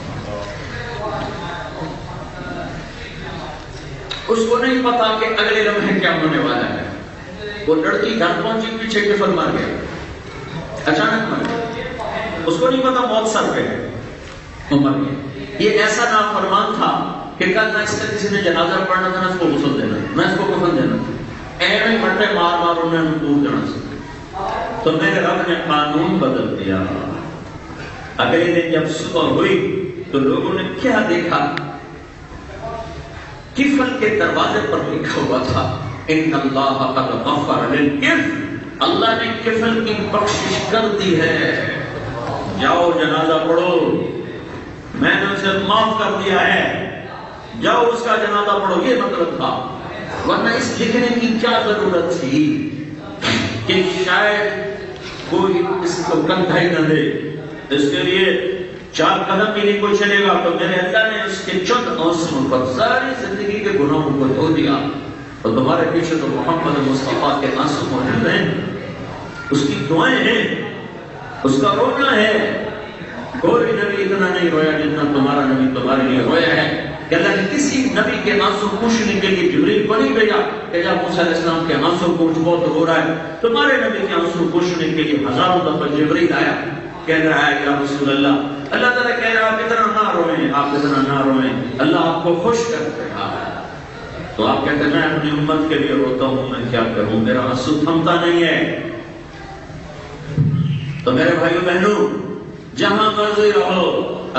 اس کو نہیں پتا کہ اگلے لمحے کیا ہونے والا ہے۔ وہ لڑکی گھر پہنچی، پیچھے کفل مر گیا، اچانک مر گیا، اس کو نہیں پتا موت سر پہ ہے، وہ مر گیا۔ یہ ایسا نافرمان تھا کہ کل نہ اس کا کسی نے جنازہ پڑھنا تھا، نہ اس کو غسل دینا، نہ اس کو کفن دینا، ایویں مٹے مار مار انہوں نے دور جانا سکتا۔ تو میرے رب نے قانون بدل دیا۔ اگلے دن جب صبح ہوئی تو لوگوں نے کیا دیکھا؟ کفل کے دروازے پر لکھا ہوا تھا ان اللہ قد غفر للکفل، اللہ نے کفل کی بخشش کر دی ہے، جاؤ جنازہ پڑھو، میں نے اسے معاف کر دیا ہے، جاؤ اس کا جنازہ پڑھو۔ یہ مطلب تھا، ورنہ اس لکھنے کی کیا ضرورت تھی کہ شاید کوئی اس کو کندھا ہی نہ دے، اس کے لیے 4 قدم بھی نہیں کوئی چلے گا، تو میرے اللہ نے اس کے چند آنسوؤں پر ساری زندگی کے گناہوں کو دھو دیا۔ اور تمہارے پیچھے تو محمد مصطفیٰ کے آنسو موجود ہیں، اس کی دعائیں ہیں، اس کا رونا ہے۔ کوئی نبی اتنا نہیں رویا جتنا تمہارا نبی تمہارے لیے رویا ہے کہ اللہ نے کسی نبی کے آنسو پوچھنے کے لیے جبریل کو نہیں بھیجا کہ جب موسیٰ علیہ السلام کے آنسو پوچھ بہت رو رہا ہے، تمہارے نبی کے آنسو پوچھنے کے لیے ہزاروں دفعہ جبریل آیا، کہہ رہا ہے یا رسول اللہ، اللہ تعالیٰ کہہ رہا ہے آپ اتنا نہ روئیں، آپ اتنا نہ روئیں، اللہ آپ کو خوش کر رہا ہے۔ تو آپ کہتے ہیں میں اپنی امت کے لیے روتا ہوں، میں کیا کروں، میرا آنسو تھمتا نہیں ہے۔ تو میرے بھائیو بہنوں، جہاں مرضی رہو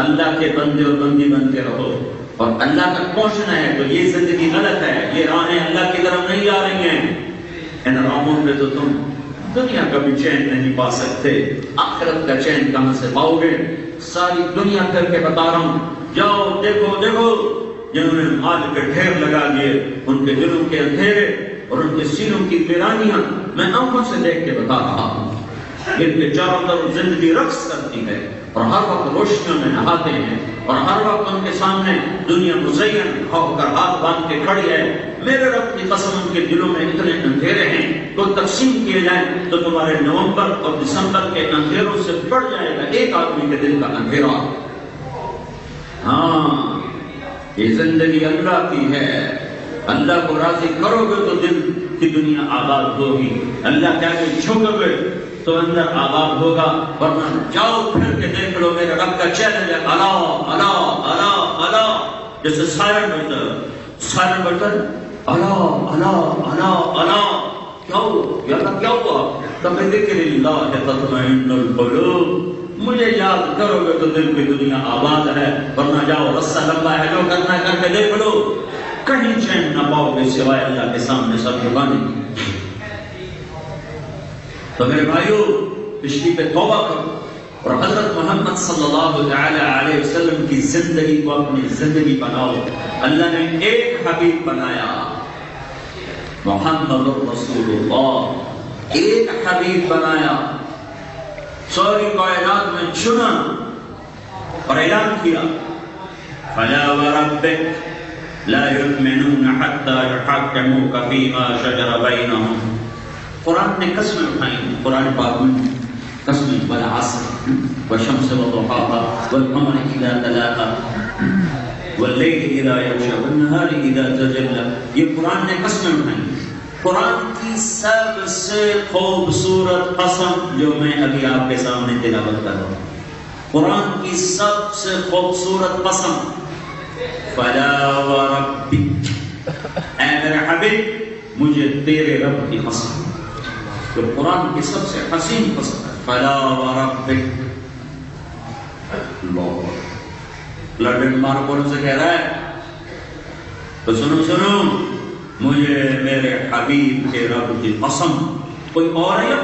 اللہ کے بندے اور بندی بن کے رہو، اور اللہ تک پہنچنا ہے تو یہ زندگی غلط ہے، یہ راہیں اللہ کی طرف نہیں جا رہی ہیں، ان راہوں پہ تو تم دنیا کا بھی چین نہیں پا سکتے، آخرت کا چین کہاں سے پاؤ گے؟ ساری دنیا کر کے بتا رہا ہوں، جاؤ دیکھو دیکھو، جنہوں نے مال کے ڈھیر لگا دیے، ان کے دلوں کے اندھیرے اور ان کے سینوں کی ویرانیاں میں آنکھوں سے دیکھ کے بتا رہا ہوں۔ ان کے چاروں طرف زندگی رقص کرتی ہے اور ہر وقت روشنیوں میں نہاتے ہیں، اور ہر وقت ان کے سامنے دنیا مزین ہو کر ہاتھ باندھ کے کھڑی ہے۔ میرے رب کی قسم ان کے دلوں میں اتنے اندھیرے ہیں تو تقسیم کیے جائیں تو تمہارے نومبر اور دسمبر کے اندھیروں سے بڑھ جائے گا ایک آدمی کے دل کا اندھیرا۔ ہاں، یہ زندگی اللہ کی ہے، اللہ کو راضی کرو گے تو دل کی دنیا آباد ہوگی، اللہ کہہ کے جھکو گے تو اندر آباد ہوگا، ورنہ جاؤ پھر کے دیکھ لو میرے رب کا چیلنج ہے، اللہ اللہ اللہ اللہ، جیسے سائرن بٹن اللہ اللہ اللہ اللہ، کیا ہوا یا اللہ کیا ہوا؟ بذکر اللہ تطمئن القلوب، مجھے یاد کرو گے تو دل کی دنیا آباد ہے، ورنہ جاؤ رستہ لمبا ہے، جو کرنا ہے کر کے دیکھ لو، کہیں چین نہ پاؤ گے سوائے اللہ کے سامنے سب جھکانے کی۔ تو میرے بھائیو، پچھلی پہ توبہ کرو اور حضرت محمد صلی اللہ علیہ وسلم کی زندگی کو اپنی زندگی بناؤ۔ اللہ نے ایک حبیب بنایا، محمد رسول اللہ، ایک حبیب بنایا، ساری کائنات میں چنا اور اعلان کیا، فلا وربک لا یؤمنون حتی یحکموک فیما شجر بینہم۔ قرآن نے قسمیں اٹھائیں، قرآن پاک میں قسمیں، والعصر والشمس وضحاها والقمر اذا تلاها واللیل اذا یغشی والنہار اذا تجلی، یہ قرآن نے قسمیں اٹھائیں۔ قرآن کی سب سے خوبصورت قسم جو میں ابھی آپ کے سامنے تلاوت کر رہا ہوں، قرآن کی سب سے خوبصورت قسم، فلا وربک، اے میرے حبیب مجھے تیرے رب کی قسم، جو قرآن کی سب سے حسین قسم ہے، فلا وربک۔ لنڈن مارکول سے کہہ رہا ہے تو سنو سنو، مجھے میرے حبیب کے رب کی قسم، کوئی اور ہے یا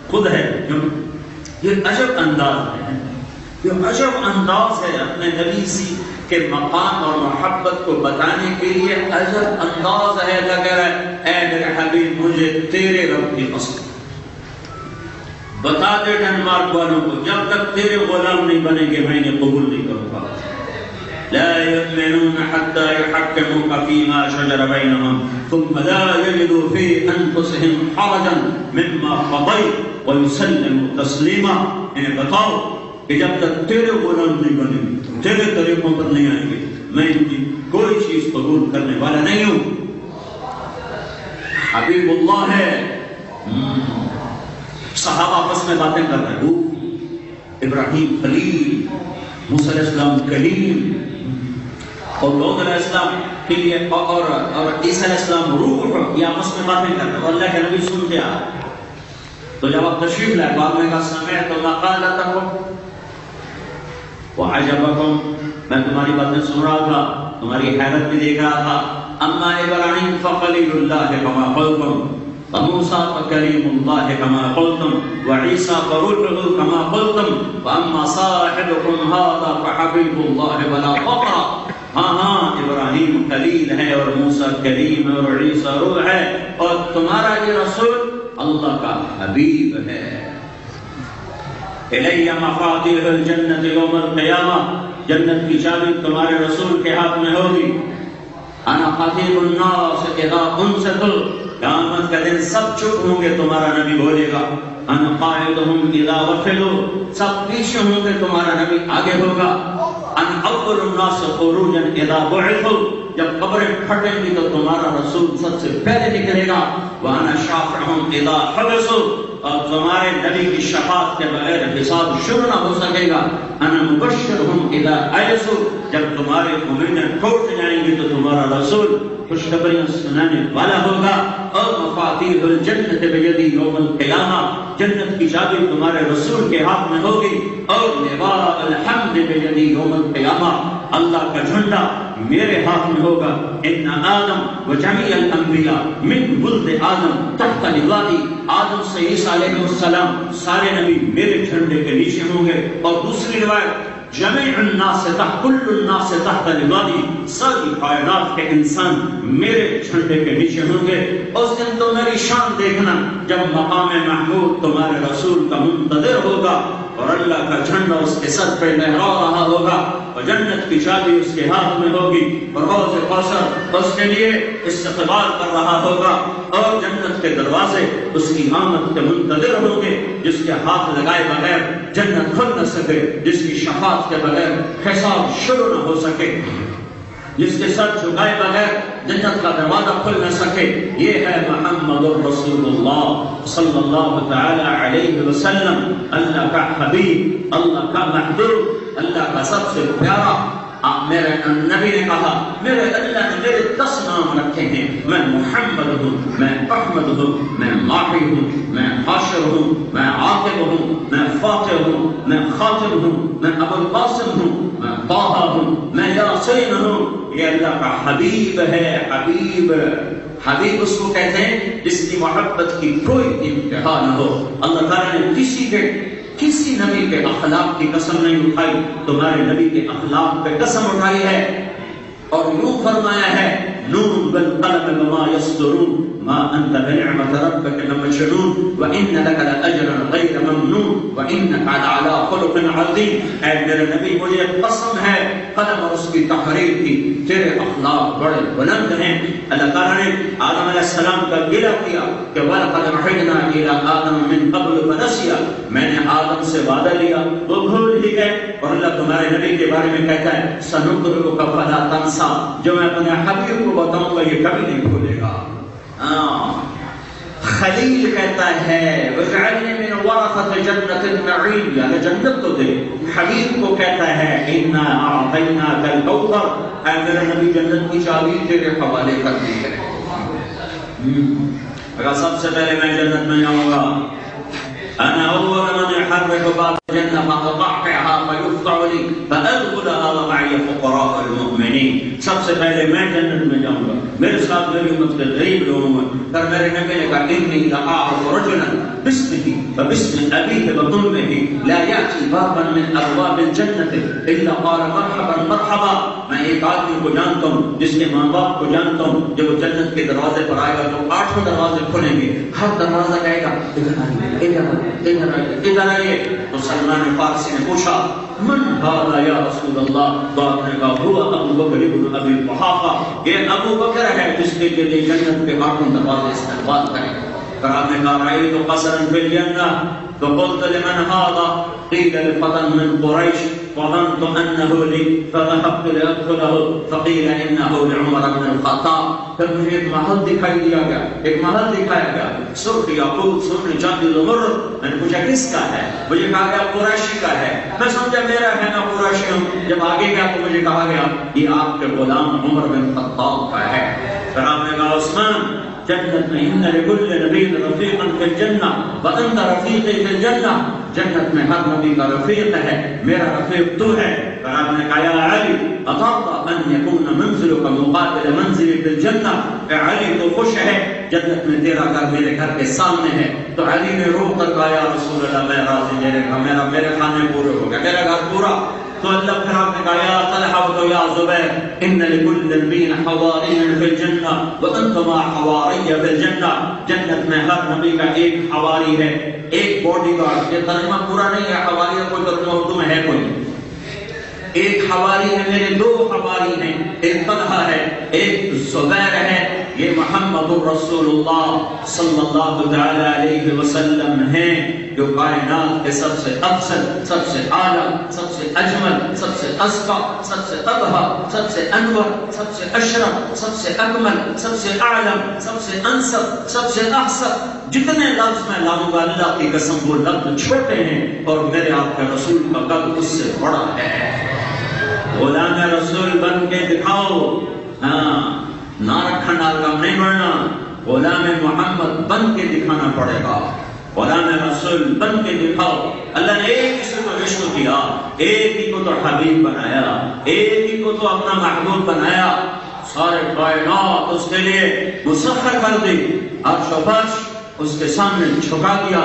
خود ہے؟ یہ عجب انداز ہے، یہ عجب انداز ہے اپنے نبی کے مقام اور محبت کو بتانے کے لیے، عجب انداز ہے۔ اللہ کہہ رہا ہے اے میرے حبیب مجھے تیرے رب کی قسم، بتا دے ڈنمارک والوں کو جب تک تیرے غلام نہیں بنیں گے میں انہیں قبول نہیں کروں گا۔ لا يؤمنون حتى يحكموك فيما شجر بينهم ثم لا يجدوا في أنفسهم حرجا مما قضيت ويسلموا تسليما. انہیں بتاؤ کہ جب تک تیرے غلام نہیں بنے، تیرے طریقوں پر نہیں آئیں گے، میں ان کی کوئی چیز قبول کرنے والا نہیں ہوں. حبیب اللہ ہے. صحابہ آپس میں باتیں کر رہے ہیں. ابراہیم خلیل، موسیٰ علیہ السلام کلیم، اور لوط علیہ السلام کے لیے اور عیسیٰ علیہ السلام روح، یہ آپس میں باتیں کر رہے ہیں. اور اللہ کے نبی سنتے آ رہے. تو جب آپ تشریف لائے بعد میں کہا سمعت مقالتکم وعجبکم، میں تمہاری باتیں سن رہا تھا، تمہاری حیرت بھی دیکھ رہا تھا. اما ابراہیم فخلیل اللہ کما قلتم وموسیٰ فکلیم اللہ کما قلتم وعیسیٰ فروحہ کما قلتم واما صاحبکم ھذا فحبیب اللہ ولا فخر. ہاں ابراہیم خلیل ہے اور موسیٰ کلیم ہے اور عیسیٰ روح ہے، اور تمہارا یہ رسول اللہ کا حبیب ہے. الی مفاتیح الجنت یوم القیامہ، جنت کی چابی تمہارے رسول کے ہاتھ میں ہوگی. انا خطیب الناس اذا انصتوا، قیامت کا دن سب چپ ہوں گے تمہارا نبی بولے گا. انا قائدہم اذا وفلوا، سب پیچھے ہوں گے تمہارا نبی آگے ہوگا. انا اول الناس خروجا اذا بعثوا، جب قبریں پھٹیں گی تو تمہارا رسول سب سے پہلے نکلے گا. وَأَنَا شَافِعُهُمْ إِذَا حَبِسُوا، اور تمہارے نبی کی شفاعت کے بغیر حساب شروع نہ ہو سکے گا. أَنَا مُبَشِّرُهُمْ إِذَا أَيَسُوا، جب تمہارے امیدیں ٹوٹ جائیں گی تو تمہارا رسول خوشخبریاں سنانے والا ہوگا. اور مفاتیح الجنت بیدی یوم القیامہ، جنت کی چابی تمہارے رسول کے ہاتھ میں ہوگی. اور لواء الحمد بیدی یوم القیامہ، اللہ کا جھنڈا میرے ہاتھ میں ہوگا. ان آدم و جمیع الانبیاء من ولد آدم تحت لوائی، آدم سے عیسیٰ علیہ السلام سارے نبی میرے جھنڈے کے نیچے ہوں گے. اور دوسری روایت جمیع الناس تحت کل الناس تحت لوائی، ساری کائنات کے انسان میرے جھنڈے کے نیچے ہوں گے. اس دن تو میری شان دیکھنا جب مقام محمود تمہارے رسول کا منتظر ہوگا اور اللہ کا جھنڈا اس کے سر پہ لہرا رہا ہوگا اور جنت کی چابی اس کے ہاتھ میں ہوگی اور حوض کوثر اس کے لیے استقبال کر رہا ہوگا. اور جنت کے دروازے اس کی آمد کے منتظر ہوں گے. جس کے ہاتھ لگائے بغیر جنت کھل نہ سکے، جس کی شفاعت کے بغیر حساب شروع نہ ہو سکے، جس کے سر جھکائے بغیر جنت کا دروازہ کھل نہ سکے. یہ ہے محمد رسول اللہ صلی اللہ تعالی علیہ وسلم، اللہ کا حبیب، اللہ کا محبوب، اللہ کا سب سے پیارا. میرے نبی نے کہا میرے اللہ نے میرے 10 نام رکھے ہیں. میں محمد ہوں، میں احمد ہوں، میں ماحی ہوں، میں حاشر ہوں، میں عاقب ہوں، میں فاتح ہوں، میں خاتم ہوں، میں ابو القاسم ہوں، میں طٰہٰ ہوں، میں یاسین ہوں. یہ اللہ کا حبیب ہے. حبیب حبیب اس کو کہتے ہیں جس کی محبت کی کوئی انتہا نہ ہو. اللہ تعالیٰ نے کسی نبی کے اخلاق کی قسم نہیں اٹھائی، تمہارے نبی کے اخلاق پہ قسم اٹھائی ہے اور یوں فرمایا ہے نون والقلم وما يسطرون ما انت بنعمت ربك لمجنون وان لك لاجرا غير ممنون وانك على خلق عظيم. اے میرے نبی مجھے قسم ہے قلم اور اس کی تحریر کی، تیرے اخلاق بڑے بلند ہیں. اللہ تعالیٰ نے آدم علیہ السلام کا گلہ کیا کہ وَلَقَدْ عَهِدْنَا إِلَىٰ آدَمَ مِن قَبْلُ فَنَسِيَ، میں نے آدم سے وعدہ لیا وہ بھول ہی گئے. اور اللہ تمہارے نبی کے بارے میں کہتا ہے سَنُقْرِئُكَ فَلَا تَنسَىٰ، جو میں اپنے حبیب کو بتاؤں گا یہ کبھی نہیں بھولے گا. خلیل کہتا ہے وَجْعَلْنِي مِنْ وَرَثَةِ جَنَّةِ النَّعِيمِ، یعنی جنت تو دے. حبیب کو کہتا ہے إِنَّا أَعْطَيْنَاكَ الْكَوْثَرَ، اے میرے نبی جنت کی چابی تیرے حوالے کر دی ہے. اگر سب سے پہلے میں جنت میں جاؤں گا أنا أول من يحرك باب الجنة فأقطعها فيفتح لي فأدخلها ومعي فقراء المؤمنين. سب سے پہلے میں جنت میں جاؤں گا، میرے ساتھ میری امت کے غریب لوگ ہوں گے. پھر میرے نبی نے کہا إني لأعرف رجلا باسمه فباسم أبيه وأمه لا يأتي بابا من أبواب الجنة إلا قال مرحبا مرحبا. میں ایک آدمی کو جانتا ہوں جس کے ماں باپ کو جانتا ہوں، جب وہ جنت کے دروازے پر آئے گا تو 8 دروازے کھلیں گے، ہر دروازہ کہے گا ادھر آئیے ادھر آئیے ادھر آئیے ادھر آئیے. تو سلمان فارسی نے پوچھا من هذا یا رسول اللہ؟ تو آپ نے کہا هو ابو بکر ابن ابی قحافہ، یہ ابو بکر ہے جس کے لیے جنت کے 8 دروازے استقبال کریں. پھر آپ نے کہا رأيت قصرا في الجنة فقلت لمن هذا؟ قيل لفتى من قريش فظنت أنه لي فذهبت لأدخله فقيل إنه لعمر بن الخطاب. پھر مجھے ایک محل دکھائی دیا گیا، ایک محل دکھایا گیا، سرخ یاقوت سونے چاندی زمرد. میں نے پوچھا کس کا ہے؟ مجھے کہا گیا قریشی کا ہے. میں سمجھا میرا ہے، میں قریشی ہوں. جب آگے گیا تو مجھے کہا گیا یہ آپ کے غلام عمر بن خطاب کا ہے. پھر آپ نے کہا عثمان جنت میں ان لکل نبی رفیقا فی الجنہ وانت رفیقی فی الجنہ، جنت میں ہر نبی کا رفیق ہے، میرا رفیق تو ہے. پھر آپ نے کہا یا علی اطرد ان یکون منزلک مقابل منزلی فی الجنہ، اے علی تو خوش ہے جنت میں تیرا گھر میرے گھر کے سامنے ہے. تو علی نے رو کر کہا یا رسول اللہ میں راضی، میرے کھانے پورے ہو گئے، میرا گھر پورا. تو اللہ پھر آپ نے کہا یا طلحہ یا زبیر ان لکل نبی حواری فی الجنہ وانتما حواری فی الجنہ، جنت میں ہر نبی کا ایک حواری ہے، ایک باڈی گارڈ. یہ ترجمہ پورا نہیں ہے، حواری کا کوئی ترجمہ اردو میں ہے کوئی. ایک حواری ہے، میرے 2 حواری ہیں، ایک طلحہ ہے ایک زبیر ہے. یہ محمد رسول اللہ صلی اللہ تعالی علیہ وسلم ہیں جو کائنات کے سب سے افضل، سب سے اعلیٰ، سب سے اجمل، سب سے ازکا، سب سے ابہا، سب سے انور، سب سے اشرف، سب سے اکمل، سب سے اعلم، سب سے انسب، سب سے احسن. جتنے لفظ میں لاؤں گا اللہ کی قسم وہ لفظ چھوٹے ہیں اور میرے آپ کے رسول کا قد اس سے بڑا ہے. غلام رسول بن کے دکھاؤ، ہاں نہ رکھا ڈال کام نہیں بڑھنا، غلام محمد بن کے دکھانا پڑے گا. غلام رسول بن کے دکھاؤ. اللہ نے ایک کسی کو عشق کیا، ایک ہی کو تو حبیب بنایا، ایک ہی کو تو اپنا محبوب بنایا. سارے کائنات اس کے لیے مسخر کر دی، عرش و فرش اس کے سامنے جھکا دیا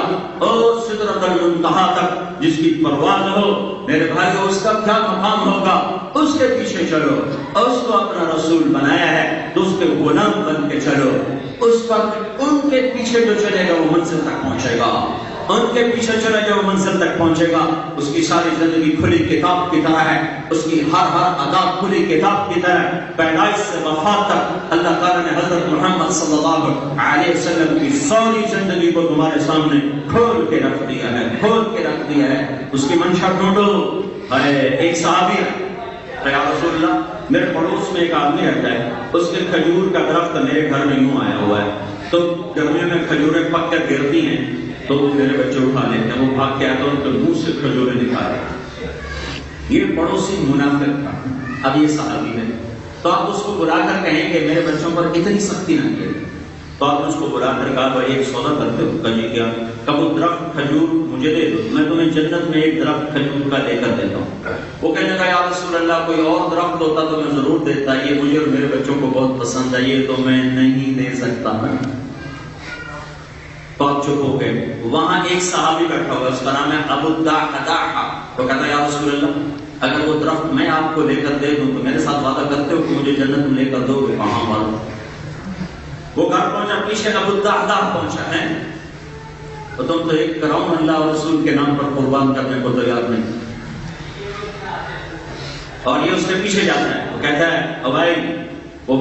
اور سدرۃ المنتہا تک جس کی پرواز ہو. میرے بھائیو اس کا کیا مقام ہوگا؟ اس کے پیچھے چلو. اس کو اپنا رسول بنایا ہے تو اس کے غلام بن کے چلو. اس پر ان کے پیچھے جو چلے گا وہ منزل تک پہنچے گا، ان کے پیچھے چلے گا وہ منزل تک پہنچے گا. اس کی ساری زندگی کھلی کتاب کی طرح ہے، اس کی ہر ادا کھلی کتاب کی طرح. پیدائش سے وفات تک اللہ تعالیٰ نے حضرت محمد صلی اللہ علیہ وسلم کی ساری زندگی کو تمہارے سامنے کھول کے رکھ دیا ہے، کھول کے رکھ دیا ہے. اس کی منشا ڈھونڈو. ایک صحابی ہے، یا رسول اللہ میرے پڑوس میں ایک آدمی رہتا ہے، اس کے کھجور کا درخت میرے گھر میں یوں آیا ہوا ہے، تو گرمیوں میں کھجوریں پک کر گرتی ہیں تو میرے بچے اٹھا لیتے ہیں، وہ بھاگ کے آتا ہے ان کے منہ سے کھجوریں نکالے. یہ پڑوسی منافق تھا، اب یہ صحابی ہے. تو آپ اس کو بلا کر کہیں کہ میرے بچوں پر اتنی سختی نہ کریں. تو آپ نے اس کو بلا کر کہا بھائی ایک سودا کرتے ہو؟ کہا کیا؟ کب وہ درخت کھجور مجھے دے دو، میں تمہیں جنت میں ایک درخت کھجور کا لے کر دیتا ہوں. وہ کہنے لگا یا رسول اللہ کوئی اور درخت ہوتا تو میں ضرور دیتا، یہ مجھے اور میرے بچوں کو بہت پسند ہے، یہ تو میں نہیں دے سکتا. تو آپ چپ ہو گئے. وہاں ایک صحابی بیٹھا ہوا، اس کا نام ہے ابو الدحداح. تو کہتا ہے یا رسول اللہ اگر وہ درخت میں آپ کو لے کر دے دوں تو میرے ساتھ وعدہ کرتے ہو کہ مجھے جنت میں لے کر دو گے؟ کہاں والوں. وہ گھر پہنچا، پیچھے ابو الدحداح پہنچا ہے تو تم تو ایک کراؤں اللہ اور رسول کے نام پر قربان کرنے کو تیار نہیں. اور یہ اس کے پیچھے جاتا ہے. وہ کہتا ہے او بھائی وہ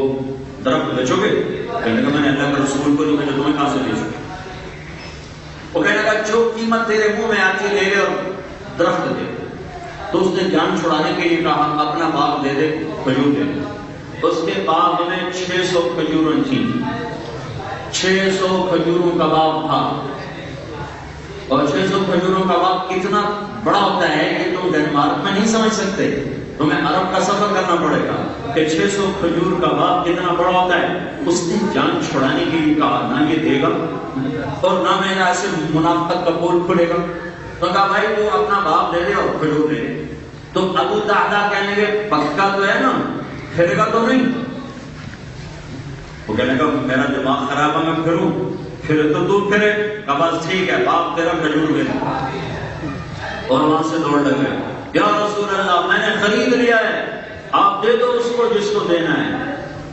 درخت بیچو گے؟ کہنے لگا میں نے اللہ کا رسول کو جو تمہیں کہاں سے بیچوں. وہ کہنے لگا جو قیمت تیرے منہ میں آتی ہے لے لے اور درخت دے. تو اس نے جان چھڑانے کے لیے کہا اپنا باغ دے دے، کھجور دے دے. اس کے باغ میں 600 کھجوریں تھیں، 600 کھجوروں کا باغ تھا. اور 600 کھجوروں کا باغ کتنا بڑا ہوتا ہے کہ تم ڈنمارک میں نہیں سمجھ سکتے، تمہیں عرب کا سفر کرنا پڑے گا کہ 600 کھجور کا باغ کتنا بڑا ہوتا ہے. اس نے جان چھڑانے کے لیے کہا نہ یہ دے گا اور نہ میرا ایسے منافقت کا پول کھلے گا. تو کہا بھائی تو اپنا باغ دے دے اور کھجور دے دے. تو ابو الدحداح کہنے لگے پکا تو ہے نا، پھرے گا تو نہیں؟ وہ کہنے لگا میرا دماغ خراب ہے، میں پھروں؟ پھر تو پھرے کہ بس ٹھیک ہے باپ تیرا کھجور دے اور وہاں سے دوڑ لگ گیا یا رسول اللہ میں نے خرید لیا ہے آپ دے دو اس کو جس کو دینا ہے.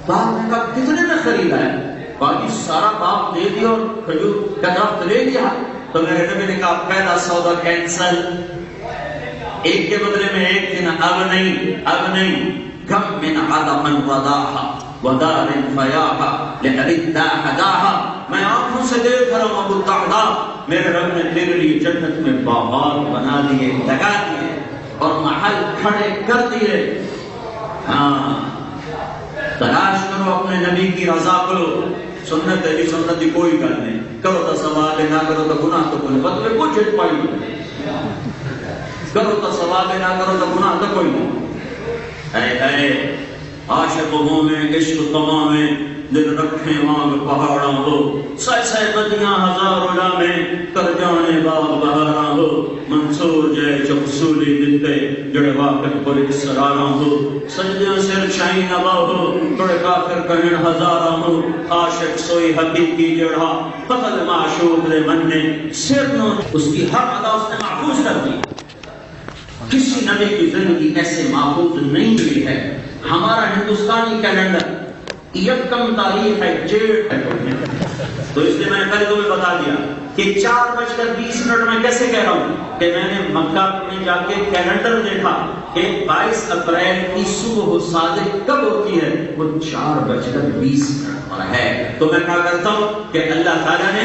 باپ نے کہا کتنے میں خریدا ہے؟ باقی سارا باپ دے دیا اور کھجور کا درخت لے لیا. تو میرے نبی نے کہا پہلا سودا کینسل, ایک کے بدلے میں ایک دینا, اب نہیں کم من عدم وداحا ودار فیاحا لعرداح داحا. میں آنکھوں سے دیکھ رہا ہوں ابو الدرداء میرے رب نے تیرے لیے جنت میں باغات بنا دیے, لگا دیے اور محل کھڑے کر دیے. ہاں تلاش کرو اپنے نبی کی رضا کرو. سنت ہے سنت کی کوئی گل نہیں, کرو تو ثواب نہ کرو تو گناہ تو کوئی بدلے کچھ ہٹ پائی, کرو تو ثواب نہ کرو تو گناہ تو کوئی نہیں. اے عاشق ہوں میں عشق تمام دل رکھے وانگ پہاڑاں ہو, سائے سائے بدیاں ہزار اڑا میں کر جانے باغ بہاراں ہو. منصور جے چپسولی دلتے جڑے واقف پر اسراراں ہو. سجدیاں سر شاہی نبا ہو بڑے کافر کہن ہزاراں ہو. عاشق سوئی حقیقی جڑا قتل معشوق لے مننے سر نو اس کی ہر ادا اس نے محفوظ کر دی. کسی نبی کی زندگی ایسے محفوظ نہیں ہوئی ہے. ہمارا ہندوستانی کیلنڈر یکم تاریخ ہے, جیٹ ہے, تو اس لیے میں نے پہلے تمہیں بتا دیا کہ 4:20 میں کیسے کہہ رہا ہوں کہ میں نے مکہ میں جا کے کیلنڈر دیکھا کہ 22 اپریل کی صبح صادق کب ہوتی ہے, وہ 4:20 پر ہے. تو میں کہا کرتا ہوں کہ اللہ تعالیٰ نے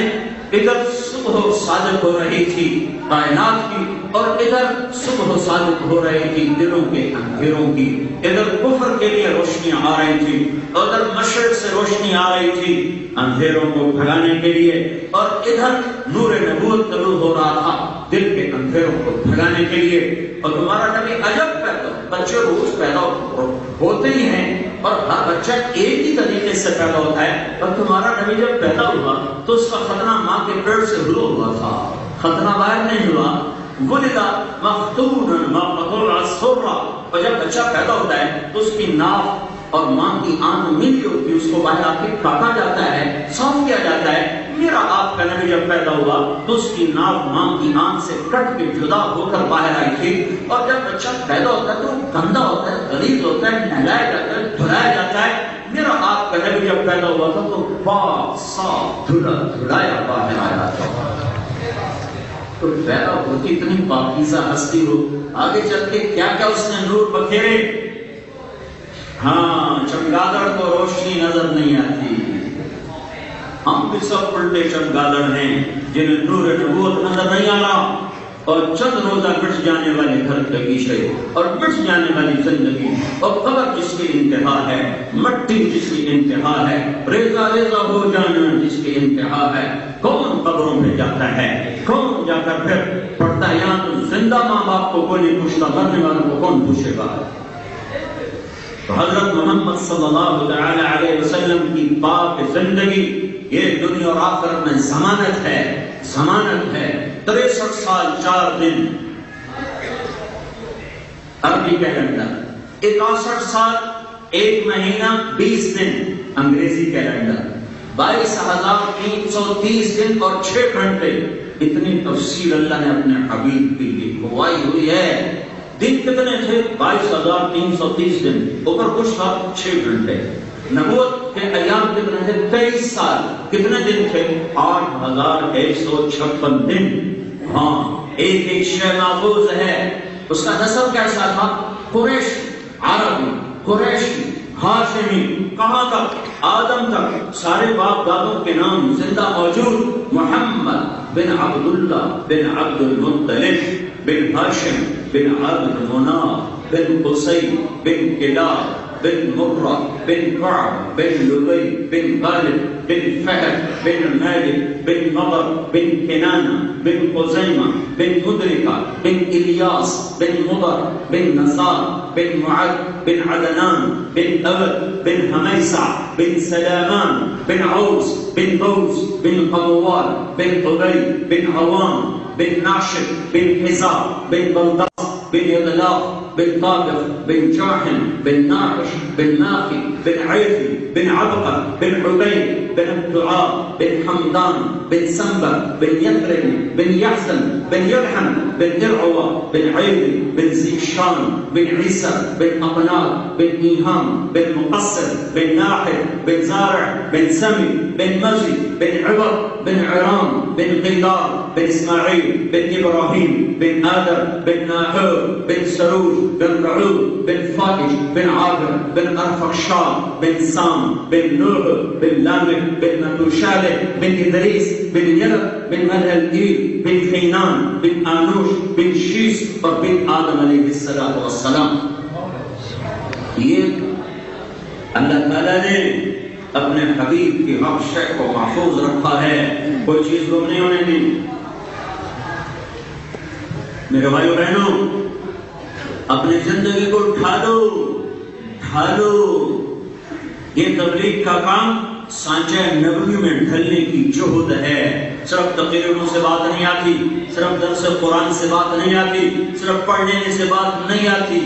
ادھر صبح صادق ہو رہی تھی کائنات کی اور ادھر صبح صادق ہو رہی تھی دلوں کے اندھیروں کی. ادھر کفر کے لیے روشنیاں آ رہی تھی, ادھر مشرق سے روشنی آ رہی تھی اندھیروں کو بھگانے کے لیے, اور ادھر نور نبوت طلوع ہو رہا تھا دل کے اندھیروں کو بھگانے کے لیے. اور تمہارا نبی عجب پیدا, بچے روز پیدا ہوتے ہی ہیں اور ہر بچہ ایک ہی طریقے سے پیدا ہوتا ہے, اور تمہارا نبی جب پیدا ہوا تو اس کا ختنہ ماں کے پیٹ سے شروع ہوا تھا, ختنہ باہر نہیں ہوا. ولدا مختونا مقطوع السرہ, اور جب بچہ پیدا ہوتا ہے تو اس کی ناف اور ماں کی آنکھ ملی ہوتی ہے, اس کو باہر آ کے کاٹا جاتا ہے, صاف کیا جاتا ہے. میرا آپ کا نبی جب پیدا ہوا تو اس کی ناف ماں کی آنکھ سے کٹ کے جدا ہو کر باہر آئی تھی. اور جب بچہ پیدا ہوتا ہے تو گندا ہوتا ہے, غلیظ ہوتا ہے, نہلایا جاتا ہے, دھلایا جاتا ہے. میرا آپ کا نبی جب پیدا ہوا تھا تو پاک صاف دھلایا باہر آیا تھا. تو پیدا ہوتی اتنی پاکیزہ ہستی ہو, آگے چل کے کیا کیا اس نے نور بکھیرے. ہاں چمگادڑ کو روشنی نظر نہیں آتی, ہم بھی سب الٹے چمگادڑ ہیں جنہیں نور نبوت نظر نہیں آ رہا. اور چند روزہ مٹ جانے والی گھر ہے اور مٹ جانے والی زندگی, اور قبر جس کی انتہا ہے, مٹی جس کی انتہا ہے, ریزہ ریزہ ہو جانا جس کی انتہا ہے. کون قبروں میں جاتا ہے, کون جا کر پھر پڑھتا ہے؟ یہاں تو زندہ ماں باپ کو کوئی نہیں پوچھتا, مرنے والوں کو کون پوچھے گا. تو حضرت محمد صلی اللہ علیہ وسلم کی پاک زندگی یہ دنیا اور آخرت میں ضمانت ہے, ضمانت ہے. 63 سال 4 دن عربی کیلنڈر, 61 سال 1 مہینہ 20 دن انگریزی کیلنڈر, 22,330 دن اور 6 گھنٹے. اتنی تفصیل اللہ نے اپنے حبیب کی لکھوائی ہوئی ہے. دن کتنے تھے؟ 22,330 دن, اوپر کچھ تھا 6 گھنٹے. نبوت کے ایام کتنے تھے؟ 23 سال. کتنے دن تھے؟ 8,156 دن. ہاں ایک ایک شے محفوظ ہے. اس کا نسب کیسا تھا؟ قریشی, عربی, قریشی, ہاشمی. کہاں تک؟ آدم تک. سارے باپ دادوں کے نام زندہ موجود. محمد بن عبداللہ بن عبد المطلب بن ہاشم بن عبد مناف بن قصی بن کلاب بن مرہ بن کعب بن لبی بن غالب بن فہد بن مالک بن مضر بن کنانہ بن خزیمہ بن مدرکہ بن الیاس بن مضر بن نصار بن معد بن عدنان بن أبد بن حميصة بن سلامان بن عوس بن بوز بن قموال بن قبي بن عوام بن ناشد بن حزام بن بلطاس بن يغلاق بن طابق بن جاحم بن ناقش بن ماخي بن عيفي بن عبقر بن عبيد بن الدعاء بن حمدان بن سنبر بن يثرب بن يحزن بن يرحم بن درعوة بن عيد بن زيشان بن عيسى بن أقنار بن إيهام بن مقصر بن ناحر بن زارع بن سمي بن مزي بن عبر بن عرام بن غيلار بن إسماعيل بن إبراهيم بن آدم بن ناحور بن سروج بن رعود بن فاكش بن عابر بن أرفخشاد بن سام بن نوح بن لامك بن متوشالح بن إدريس بن يلد بن ملهلئيل بن خينان بن آنوش بن شيس اور بن آدم علیہ السلام. یہ اللہ تعالیٰ نے اپنے حبیب کی حق شے کو محفوظ رکھا ہے، کوئی چیز گم نہیں ہونے دی. میرے بھائیو بہنوں، اپنی زندگی کو ڈھالو. یہ تبلیغ کا کام سانچہ نبوی میں ڈھلنے کی جہد ہے. صرف تقریروں سے بات نہیں آتی، صرف درس قرآن سے بات نہیں آتی، صرف پڑھنے سے بات نہیں آتی.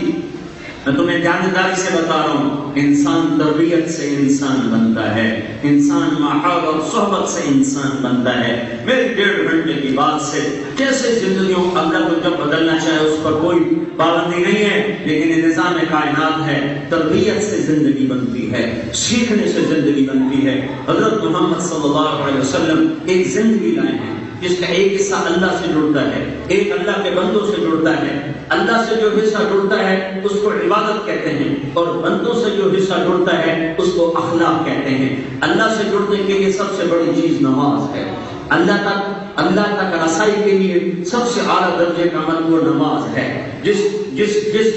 میں تمہیں جانداری سے بتا رہا ہوں، انسان تربیت سے انسان بنتا ہے، انسان ماحول اور صحبت سے انسان بنتا ہے. میری 1.5 گھنٹے کی بات سے کیسے زندگیوں اللہ کو جب بدلنا چاہے اس پر کوئی پابندی نہیں ہے، لیکن یہ نظام کائنات ہے. تربیت سے زندگی بنتی ہے، سیکھنے سے زندگی بنتی ہے. حضرت محمد صلی اللہ علیہ وسلم ایک زندگی لائے ہیں جس کا ایک حصہ اللہ سے جڑتا ہے، ایک اللہ کے بندوں سے جڑتا ہے. اللہ سے جو حصہ جڑتا ہے اس کو عبادت کہتے ہیں، اور بندوں سے جو حصہ جڑتا ہے اس کو اخلاق کہتے ہیں. اللہ سے جڑنے کے لیے سب سے بڑی چیز نماز ہے. اللہ تک رسائی کے لیے سب سے اعلیٰ درجے کا عمل وہ نماز ہے. جس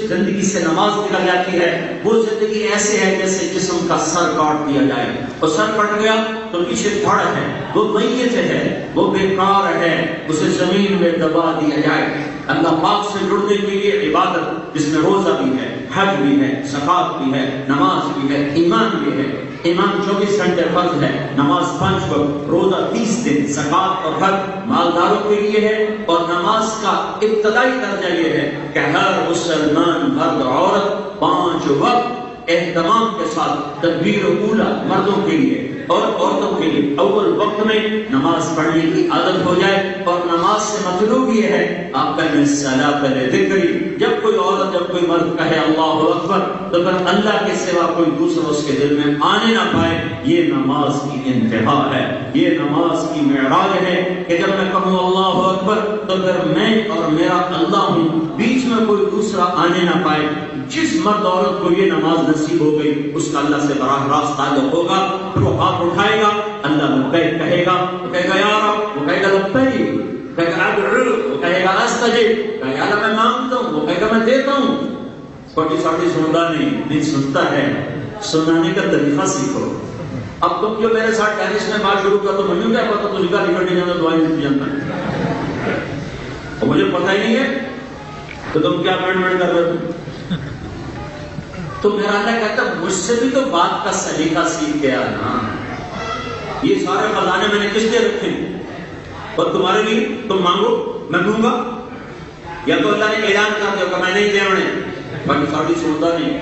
زندگی سے نماز نکل جاتی ہے وہ زندگی ایسے ہے جیسے جسم کا سر کاٹ دیا جائے، اور سر کٹ گیا تو پیچھے دھڑ ہے، وہ میت ہے، وہ بیکار ہے، اسے زمین میں دبا دیا جائے. اللہ پاک سے جڑنے کے لیے عبادت جس میں روزہ بھی ہے، حج بھی ہے، زکات بھی ہے، نماز بھی ہے، ایمان بھی ہے. ایمان 24 گھنٹے فرض ہے، نماز 5 وقت، روزہ 30 دن، زکات اور حج مالداروں کے لیے ہے. اور نماز کا ابتدائی درجہ یہ ہے کہ ہر مسلمان مرد عورت 5 وقت اہتمام کے ساتھ تکبیر اولا مردوں کے لیے اور عورتوں کے لیے اول وقت میں نماز پڑھنے کی عادت ہو جائے. اور نماز سے مطلوب یہ ہے آپ کا صلاۃ ذکری. جب کوئی عورت جب کوئی مرد کہے اللہ اکبر تو پھر اللہ کے سوا کوئی دوسرا اس کے دل میں آنے نہ پائے. یہ نماز کی انتہا ہے، یہ نماز کی معراج ہے کہ جب میں کہوں اللہ اکبر تو پھر میں اور میرا اللہ ہوں، بیچ میں کوئی دوسرا آنے نہ پائے. جس مرد عورت کو یہ نماز نصیب ہو گئی اس کا اللہ سے براہ راست تعلق ہوگا. پھر وہ ہاتھ اٹھائے گا، اللہ لبیک کہے گا، وہ کہے گا یا رب، وہ کہے گا لبیک، کہے گا ادعو، وہ کہے گا استجب، کہے گا میں مانگتا ہوں، وہ کہے گا میں دیتا ہوں. چھوٹی چھوٹی سنتا نہیں سنتا ہے. سنانے کا طریقہ سیکھو. اب تم جو میرے ساتھ ٹینس میں بات شروع کر تو مجھے کیا پتا تو نکاح نکلنے جانا دعائیں نہیں جانتا ہے اور مجھے پتہ ہی نہیں ہے تو تم کیا پینٹ کر رہے ہو. تو میرا اللہ کہتا مجھ سے بھی تو بات کا سلیقہ سیکھ گیا نا. یہ سارے خزانے میں نے کس لیے رکھے اور تمہارے لیے تم مانگو میں دوں گا. یا تو اللہ نے اعلان کر دیا کہ میں نہیں دیونے باقی ساڑھی سنتا نہیں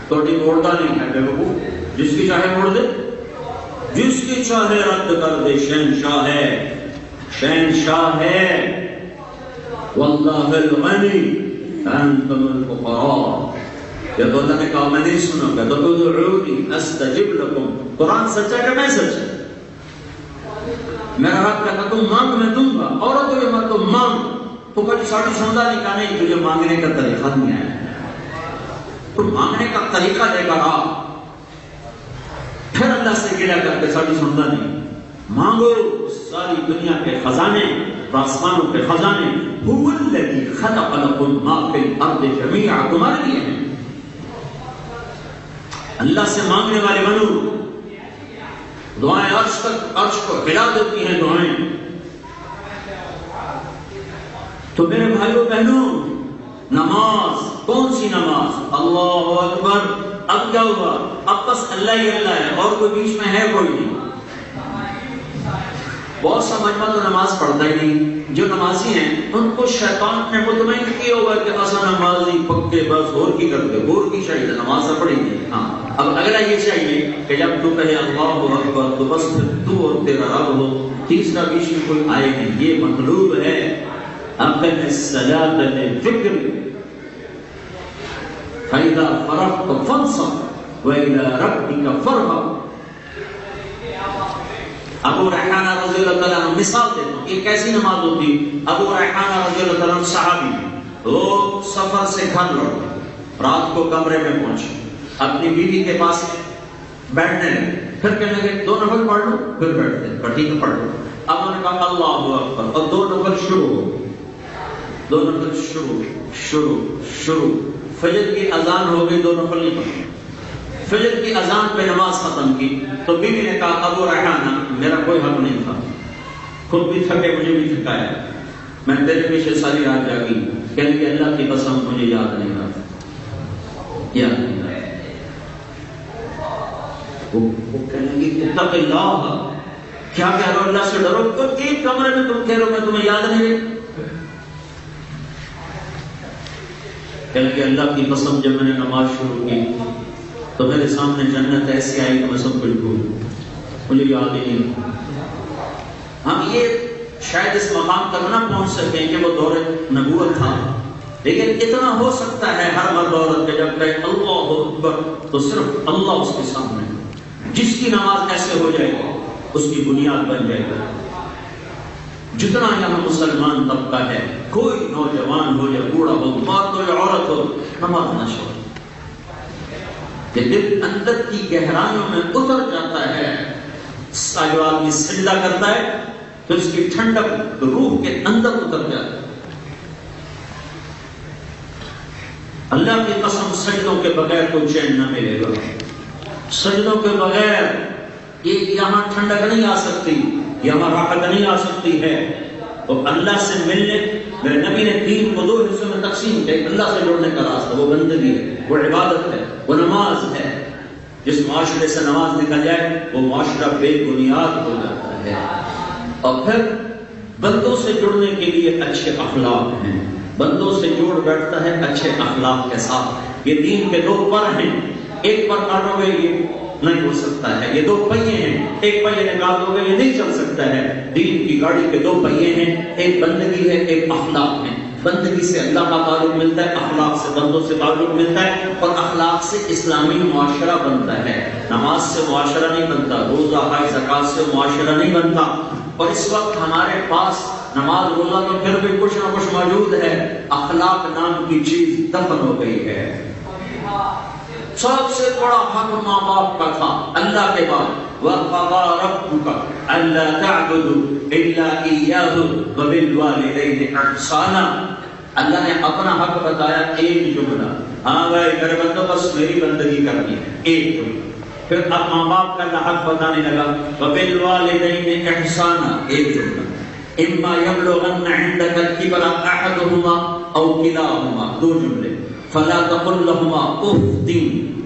توڑی موڑتا نہیں ہے. بے وقوف جس کی چاہے موڑ دے، جس کی چاہے رد کر دے. شہنشاہ ہے، شہنشاہ ہے. واللہ الغنی انتم الفقراء. یا تو اللہ نے کہا میں نہیں سنا کہ تو ادعونی استجب لکم. قرآن سچا کہ میں سچا؟ میرا رب کہتا تم مانگ میں دوں گا. عورتوں کے مت تم مانگ. تو کبھی ساڑھی سنتا نہیں کہا نہیں تجھے مانگنے کا طریقہ نہیں آیا. تو مانگنے کا طریقہ لے کر آ. پھر اللہ سے گلا کر کے ساڑھی سنتا نہیں. مانگو ساری دنیا کے خزانے، آسمانوں کے خزانے. هو الذی خلق لکم ما فی الارض جمیعا. تمہارے لیے ہیں. اللہ سے مانگنے والے بنو. دعائیں عرش تک عرش کو ہلا دیتی ہیں دعائیں. تو میرے بھائیوں بہنوں نماز کون سی نماز؟ اللہ اکبر. اب کیا ہوا؟ اب بس اللہ ہی اللہ ہے اور کوئی بیچ میں ہے کوئی نہیں. بہت سا مجمع تو نماز پڑھتا ہی نہیں. جو نمازی ہیں ان کو شیطان نے مطمئن کیا ہوا کہ اصل کے بس اور کی کرتے اور کی چاہیے نماز پڑھیں گے. ہاں اب اگلا یہ چاہیے کہ جب تو کہے اللہ اکبر تو بس پھر تو اور تیرا رب ہو. تیسرا بیچ میں کوئی آئے نہیں. یہ مطلوب ہے اقم الصلاۃ للذکر فاذا فرغت فانصب والى ربك فارغب. ابو ریحانہ رضی اللہ تعالیٰ عنہ مثال دیتا ہوں. یہ کیسی نماز ہوتی؟ ابو ریحانہ رضی اللہ تعالیٰ عنہ صحابی، وہ سفر سے گھر لوٹے، رات کو کمرے میں پہنچے، اپنی بیوی کے پاس بیٹھنے لگے. پھر کہنے لگے 2 نفل پڑھ لو. پھر بیٹھتے ٹھیک ہے پڑھ لو. اب انہوں نے کہا اللہ اکبر اور 2 نفل شروع. 2 نفل شروع. فجر کی اذان ہو گئی، 2 نفل نہیں پڑھے. فجر کی اذان پہ نماز ختم کی تو بیوی نے کہا ابو ریحانہ میرا کوئی حق نہیں تھا، خود بھی تھکے مجھے بھی تھکایا، میں تیرے پیچھے ساری رات جاگی. کہنے کہ اللہ کی قسم مجھے یاد نہیں رہا. وہ کہنے لگی اتق اللہ، کیا کہہ رہے ہو؟ اللہ سے ڈرو. تو ایک کمرے میں تم کہہ رہے ہو میں تمہیں یاد نہیں رہی. کہنے کہ اللہ کی قسم جب میں نے نماز شروع کی تو میرے سامنے جنت ایسی آئی کہ میں سب کچھ بھول گیا، مجھے یاد ہی نہیں. ہم یہ شاید اس مقام تک نہ پہنچ سکیں کہ وہ دور نبوت تھا، لیکن اتنا ہو سکتا ہے ہر مرد عورت کے جب کہے اللہ اکبر تو صرف اللہ اس کے سامنے. جس کی نماز ایسے ہو جائے گی اس کی بنیاد بن جائے گا. جتنا یہاں مسلمان طبقہ ہے، کوئی نوجوان ہو یا بوڑھا ہو، مرد ہو یا عورت ہو، نماز نہ چھوڑے. کہ دل اندر کی گہرائیوں میں اتر جاتا ہے. جو آدمی سجدہ کرتا ہے تو اس کی ٹھنڈک روح کے اندر اتر جاتا ہے. اللہ کی قسم سجدوں کے بغیر کوئی چین نہ ملے گا. سجدوں کے بغیر یہ یہاں ٹھنڈک نہیں آ سکتی، یہاں راحت نہیں آ سکتی ہے. تو اللہ سے ملنے، میرے نبی نے دین کو 2 حصوں میں تقسیم کیا. اللہ سے جڑنے کا راستہ وہ بندگی ہے، وہ عبادت ہے، وہ نماز ہے. جس معاشرے سے نماز نکل جائے وہ معاشرہ بے بنیاد ہو جاتا ہے. اور پھر بندوں سے جڑنے کے لیے اچھے اخلاق ہیں. بندوں سے جوڑ بیٹھتا ہے اچھے اخلاق کے ساتھ. یہ دین کے 2 پر ہیں. ایک پر کاٹو گے یہ نہیں ہو سکتا ہے. یہ 2 پہیے ہیں، ایک پہیے نکال دو گے یہ نہیں چل سکتا ہے. دین کی گاڑی کے 2 پہیے ہیں، ایک بندگی ہے، ایک اخلاق ہے. بندگی سے اللہ کا تعلق ملتا ہے، اخلاق سے بندوں سے تعلق ملتا ہے، اور اخلاق سے اسلامی معاشرہ بنتا ہے. نماز سے معاشرہ نہیں بنتا، روزہ حج زکات سے معاشرہ نہیں بنتا. اور اس وقت ہمارے پاس نماز روزہ تو پھر بھی کچھ نہ کچھ موجود ہے، اخلاق نام کی چیز دفن ہو گئی ہے. سب سے بڑا حق ماں باپ کا تھا اللہ کے بعد. وَقَضَىٰ رَبُّكَ أَلَّا تَعْبُدُوا إِلَّا إِيَّاهُ وَبِالْوَالِدَيْنِ إِحْسَانًا. اللہ نے اپنا حق بتایا ایک جملہ. ہاں بھائی میرے بندوں بس میری بندگی کرنی ہے، ایک جملہ. پھر اب ماں باپ کا حق بتانے لگا وَبِالْوَالِدَيْنِ إِحْسَانًا، ایک جملہ. إِمَّا يَبْلُغَنَّ عِندَكَ الْكِبَرَ أَحَدُهُمَا أَوْ كِلَاهُمَا، 2 جملے. فلا تقل لهما اف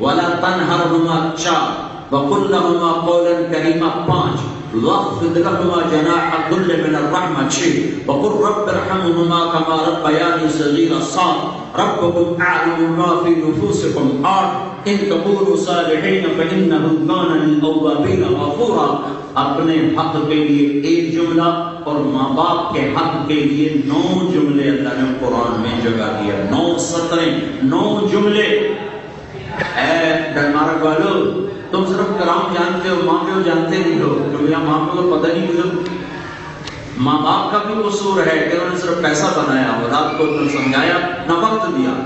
ولا تنهرهما 4 وقل لهما قولا كريما 5 واخفض لهما جناح الذل من الرحمة 6 وقل رب ارحمهما كما ربياني صغيرا 7 ربكم اعلم ما في نفوسكم 8 ان تكونوا صالحين فانه كان للأوابين غفورا. اپنے حق کے لیے ایک جملہ اور ماں باپ کے حق کے لیے 9 جملے اللہ نے قرآن میں جگہ دیا. 9 سطریں، 9 جملے. اے ڈنمارک والو، تم صرف کرام جانتے ہو، ماں پیو جانتے نہیں ہو. کیونکہ یہاں ماں پیو کو پتہ نہیں کچھ. ماں باپ کا بھی قصور ہے کہ انہوں نے صرف پیسہ بنایا اور رات کو سمجھایا نہ وقت دیا.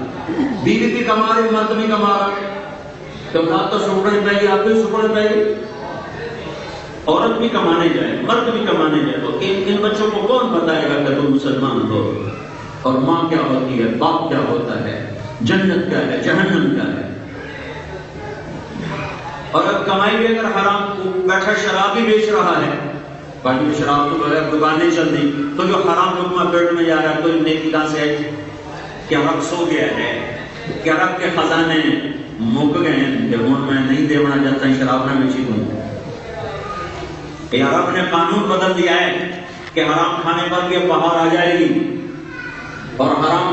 بیوی بھی کما رہی، مرد بھی کما رہا. تو رات تو سکڑنے پائے گی، آپ بھی سکڑنے پائے گی. عورت بھی کمانے جائے، مرد بھی کمانے جائے. تو ان بچوں کو کون بتائے گا کہ تم مسلمان ہو، اور ماں کیا ہوتی ہے، باپ کیا ہوتا ہے، جنت کیا ہے، جہنم کیا ہے. اور اب کمائی بھی اگر حرام کو بیٹھا شراب ہی بیچ رہا ہے، باقی شراب تو بغیر دکانیں چل رہی، تو جو حرام لقمہ پیٹ میں جا رہا ہے تو نیکی کہاں سے آئی؟ کیا رب سو گیا ہے؟ کیا رب کے خزانے مک گئے ہیں کہ میں نہیں دینا چاہتا شراب نہ بیچی دوں؟ یا رب نے قانون بدل دیا ہے کہ حرام کھانے پر بھی بہار آ جائے گی اور حرام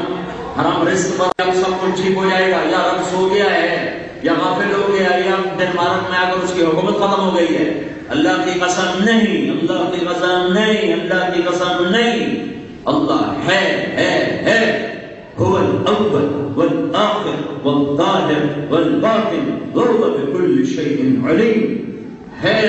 حرام رزق پر اب سب کچھ ٹھیک ہو جائے گا، یا رب سو گیا ہے یا غافل ہو گیا یا ڈنمارک میں آ کر اس کی حکومت ختم ہو گئی ہے. اللہ کی قسم نہیں، اللہ کی قسم نہیں، اللہ کی قسم نہیں. اللہ ہے هو الاول والآخر والظاہر والباطن وهو بكل شيء علیم. ہے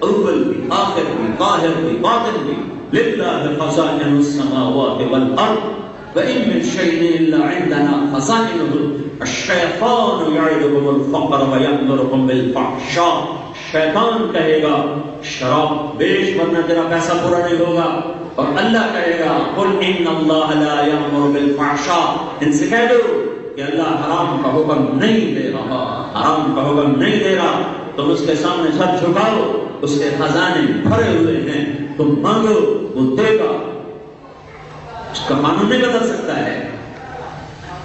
اول بھی، آخر بھی، ظاہر بھی، باطن بھی. للہ خزائن السماوات والارض وإن من شيء إلا عندنا خزائنه. الشیطان یعدکم الفقر ویأمرکم بالفحشاء. شیطان کہے گا شراب بیچ ورنہ تیرا پیسہ پورا نہیں ہوگا، اور اللہ کہے گا قل ان اللہ لا یأمر بالفحشاء. ان سے کہہ دو کہ اللہ حرام کا حکم نہیں دے رہا، حرام کا حکم نہیں دے رہا. تم اس کے سامنے سر جھکاؤ، اس کے خزانے بھرے ہوئے ہیں، تم مانگو وہ دے گا. اس کا قانون نہیں بدل سکتا ہے.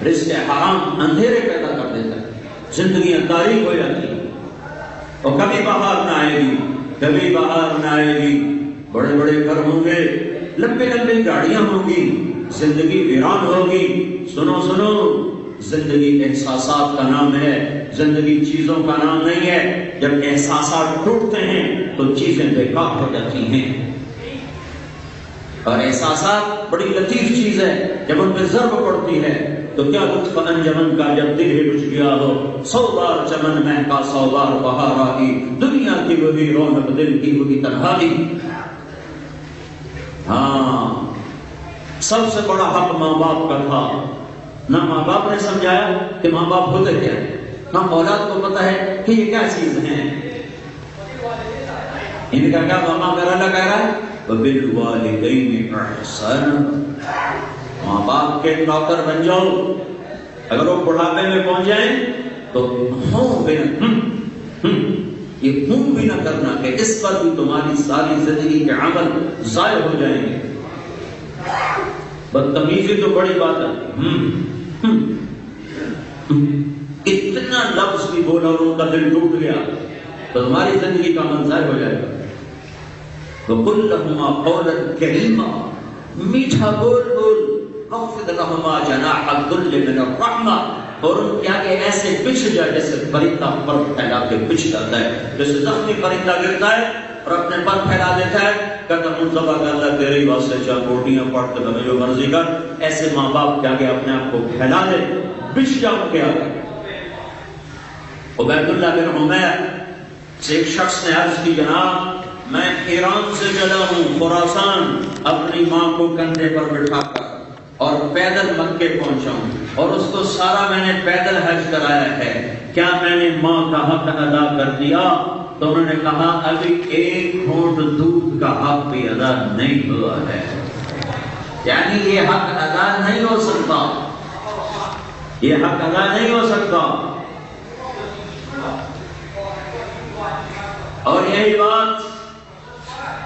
رزق حرام اندھیرے پیدا کر دیتا ہے، زندگیاں تاریک ہو جاتی ہیں، اور کبھی باہر نہ آئے گی، کبھی باہر نہ آئے گی. بڑے بڑے گھر ہوں گے، لمبی لمبی گاڑیاں ہوں گی، زندگی ویران ہوگی. سنو سنو، زندگی احساسات کا نام ہے، زندگی چیزوں کا نام نہیں ہے. جب احساسات ٹوٹتے ہیں تو چیزیں بیکار ہو جاتی ہیں. اور احساسات بڑی لطیف چیز ہے، جب ان پہ ضرب پڑتی ہے تو کیا لطف انجمن کا جب دل ہی بجھ گیا ہو. 100 بار چمن مہکا 100 بار بہار آئی، دنیا کی وہی رونق دل کی وہی تنہائی. ہاں، سب سے بڑا حق ماں باپ کا تھا. نہ ماں باپ نے سمجھایا کہ ماں باپ ہوتے کیا ہے، نہ اولاد کو پتا ہے کہ یہ کیا چیز ہیں. ان کا کیا ماما میرا اللہ کہہ رہا ہے وَبِالْوَالِدَيْنِ إِحْسَانًا. ماں باپ کے نوکر بن جاؤ. اگر وہ بڑھاپے میں پہنچ جائیں تو یہ ہوں بھی نہ کرنا کہ اس پر بھی تمہاری ساری زندگی کے عمل ضائع ہو جائیں گے. بدتمیزی تو بڑی بات ہے. اتنا لفظ بھی بولا اور ان کا دل ٹوٹ گیا تو تمہاری زندگی کا عمل ضائع ہو جائے گا. وَقُلْ لَهُمَا قَوْلًا كَرِيمًا. میٹھا بول بول. وَخْفِضْ لَهُمَا جَنَاحَ الذُّلِّ مِنَ الرَّحْمَةِ. اور ان کے آگے ایسے بچھ جائے جیسے پرندہ پر پھیلا کے بچھ جاتا ہے. جیسے زخمی پرندہ گرتا ہے اور اپنے پر پھیلا دیتا ہے، کہتا ہوں ذبح کر اللہ تیرے ہی واسطے، چاہ روٹیاں پڑھ کے تمہیں جو مرضی کر. ایسے ماں باپ کے آگے اپنے آپ کو پھیلا دے، بچھ جاؤ کے آگے. عبید اللہ بن عمیر سے ایک شخص نے عرض کی جناب میں ایران سے چلا ہوں خراسان اپنی ماں کو کندھے پر بٹھا کر اور پیدل مکے پہنچا ہوں، اور اس کو سارا میں نے پیدل حج کرایا ہے، کیا میں نے ماں کا حق ادا کر دیا؟ تو انہوں نے کہا ابھی ایک گھونٹ دودھ کا حق بھی ادا نہیں ہوا ہے. یعنی یہ حق ادا نہیں ہو سکتا، یہ حق ادا نہیں ہو سکتا. اور یہی بات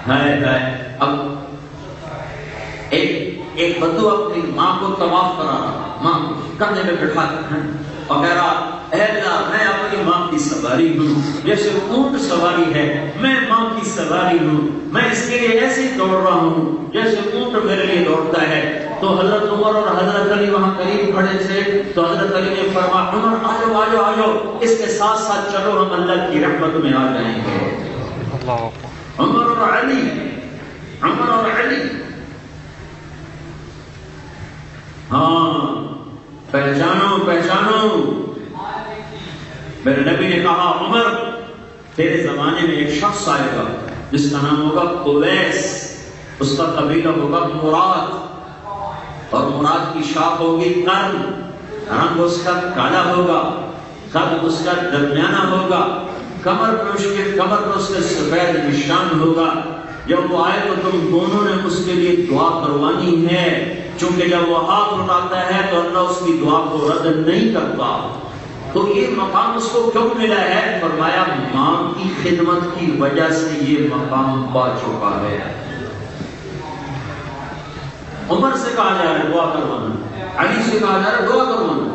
ہے اب ایک بندو اپنی ماں کو طواف کرا رہا، ماں کو کندھے میں بٹھا اور کہہ رہا اے اللہ میں اپنی ماں کی سواری ہوں، جیسے اونٹ سواری ہے میں ماں کی سواری ہوں، میں اس کے لیے ایسے دوڑ رہا ہوں جیسے اونٹ میرے لیے دوڑتا ہے. تو حضرت عمر اور حضرت علی وہاں قریب کھڑے تھے تو حضرت علی نے فرمایا عمر آجو آجو آجو، اس کے ساتھ ساتھ چلو ہم اللہ کی رحمت میں آ جائیں گے. عمر اور علی، عمر اور علی. ہاں پہچانو پہچانو. میرے نبی نے کہا عمر تیرے زمانے میں ایک شخص آئے گا جس کا نام ہوگا اویس، اس کا قبیلہ ہوگا مراد، اور مراد کی شاخ ہوگی قرن، رنگ اس کا کالا ہوگا، قد اس کا درمیانہ ہوگا، کمر پر اس کے سفید نشان ہوگا. جب وہ آئے تو تم دونوں نے اس کے لیے دعا کروانی ہے، چونکہ جب وہ ہاتھ اٹھاتا ہے تو اللہ اس کی دعا کو رد نہیں کرتا. تو یہ مقام اس کو کیوں ملا ہے؟ فرمایا ماں کی خدمت کی وجہ سے یہ مقام پا چکا ہے. عمر سے کہا جا رہا ہے دعا کروانا، علی سے کہا جا رہا ہے دعا کروانا.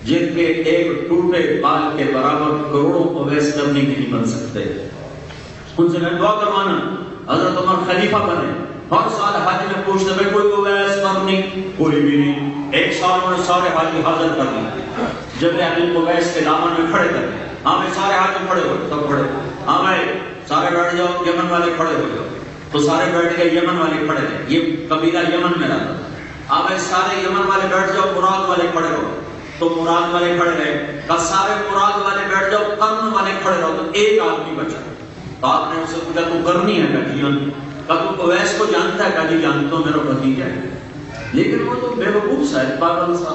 جن کے ایک ٹوٹے بال کے برابر کروڑوں اویس نبی نہیں بن سکتے، ان سے دعا کروانا. حضرت عمر خلیفہ بنے، ہر سال حج میں پوچھتے بھائی کوئی اویس کرنی، کوئی بھی نہیں۔ ایک سال انہوں نے سارے حاجی حاضر کر دی، جب امین کو اویس کے دامن میں کھڑے کر دیا۔ ہاں میں سارے حاجی کھڑے ہوئے، سب کھڑے، ہاں میں سارے بیٹھ جاؤ، یمن والے کھڑے ہو جاؤ، تو سارے بیٹھ گئے، یمن والے کھڑے رہے، یہ قبیلہ یمن میں رہتا تھا۔ ہاں میں سارے یمن والے بیٹھ جاؤ، مراد والے کھڑے ہو، تو مراد والے کھڑے رہے، کہ سارے مراد والے بیٹھ جاؤ، قرن والے کھڑے رہو، تو ایک آدمی بچا۔ تو آپ نے اس سے پوچھا تو کرنی ہے کہ جی ہاں، کہ تو اویس کو جانتا ہے؟ کہ جی جانتا ہوں، میرا بھتیجا ہے۔ لیکن وہ تو بے وقوف سا ہے، پاگل سا،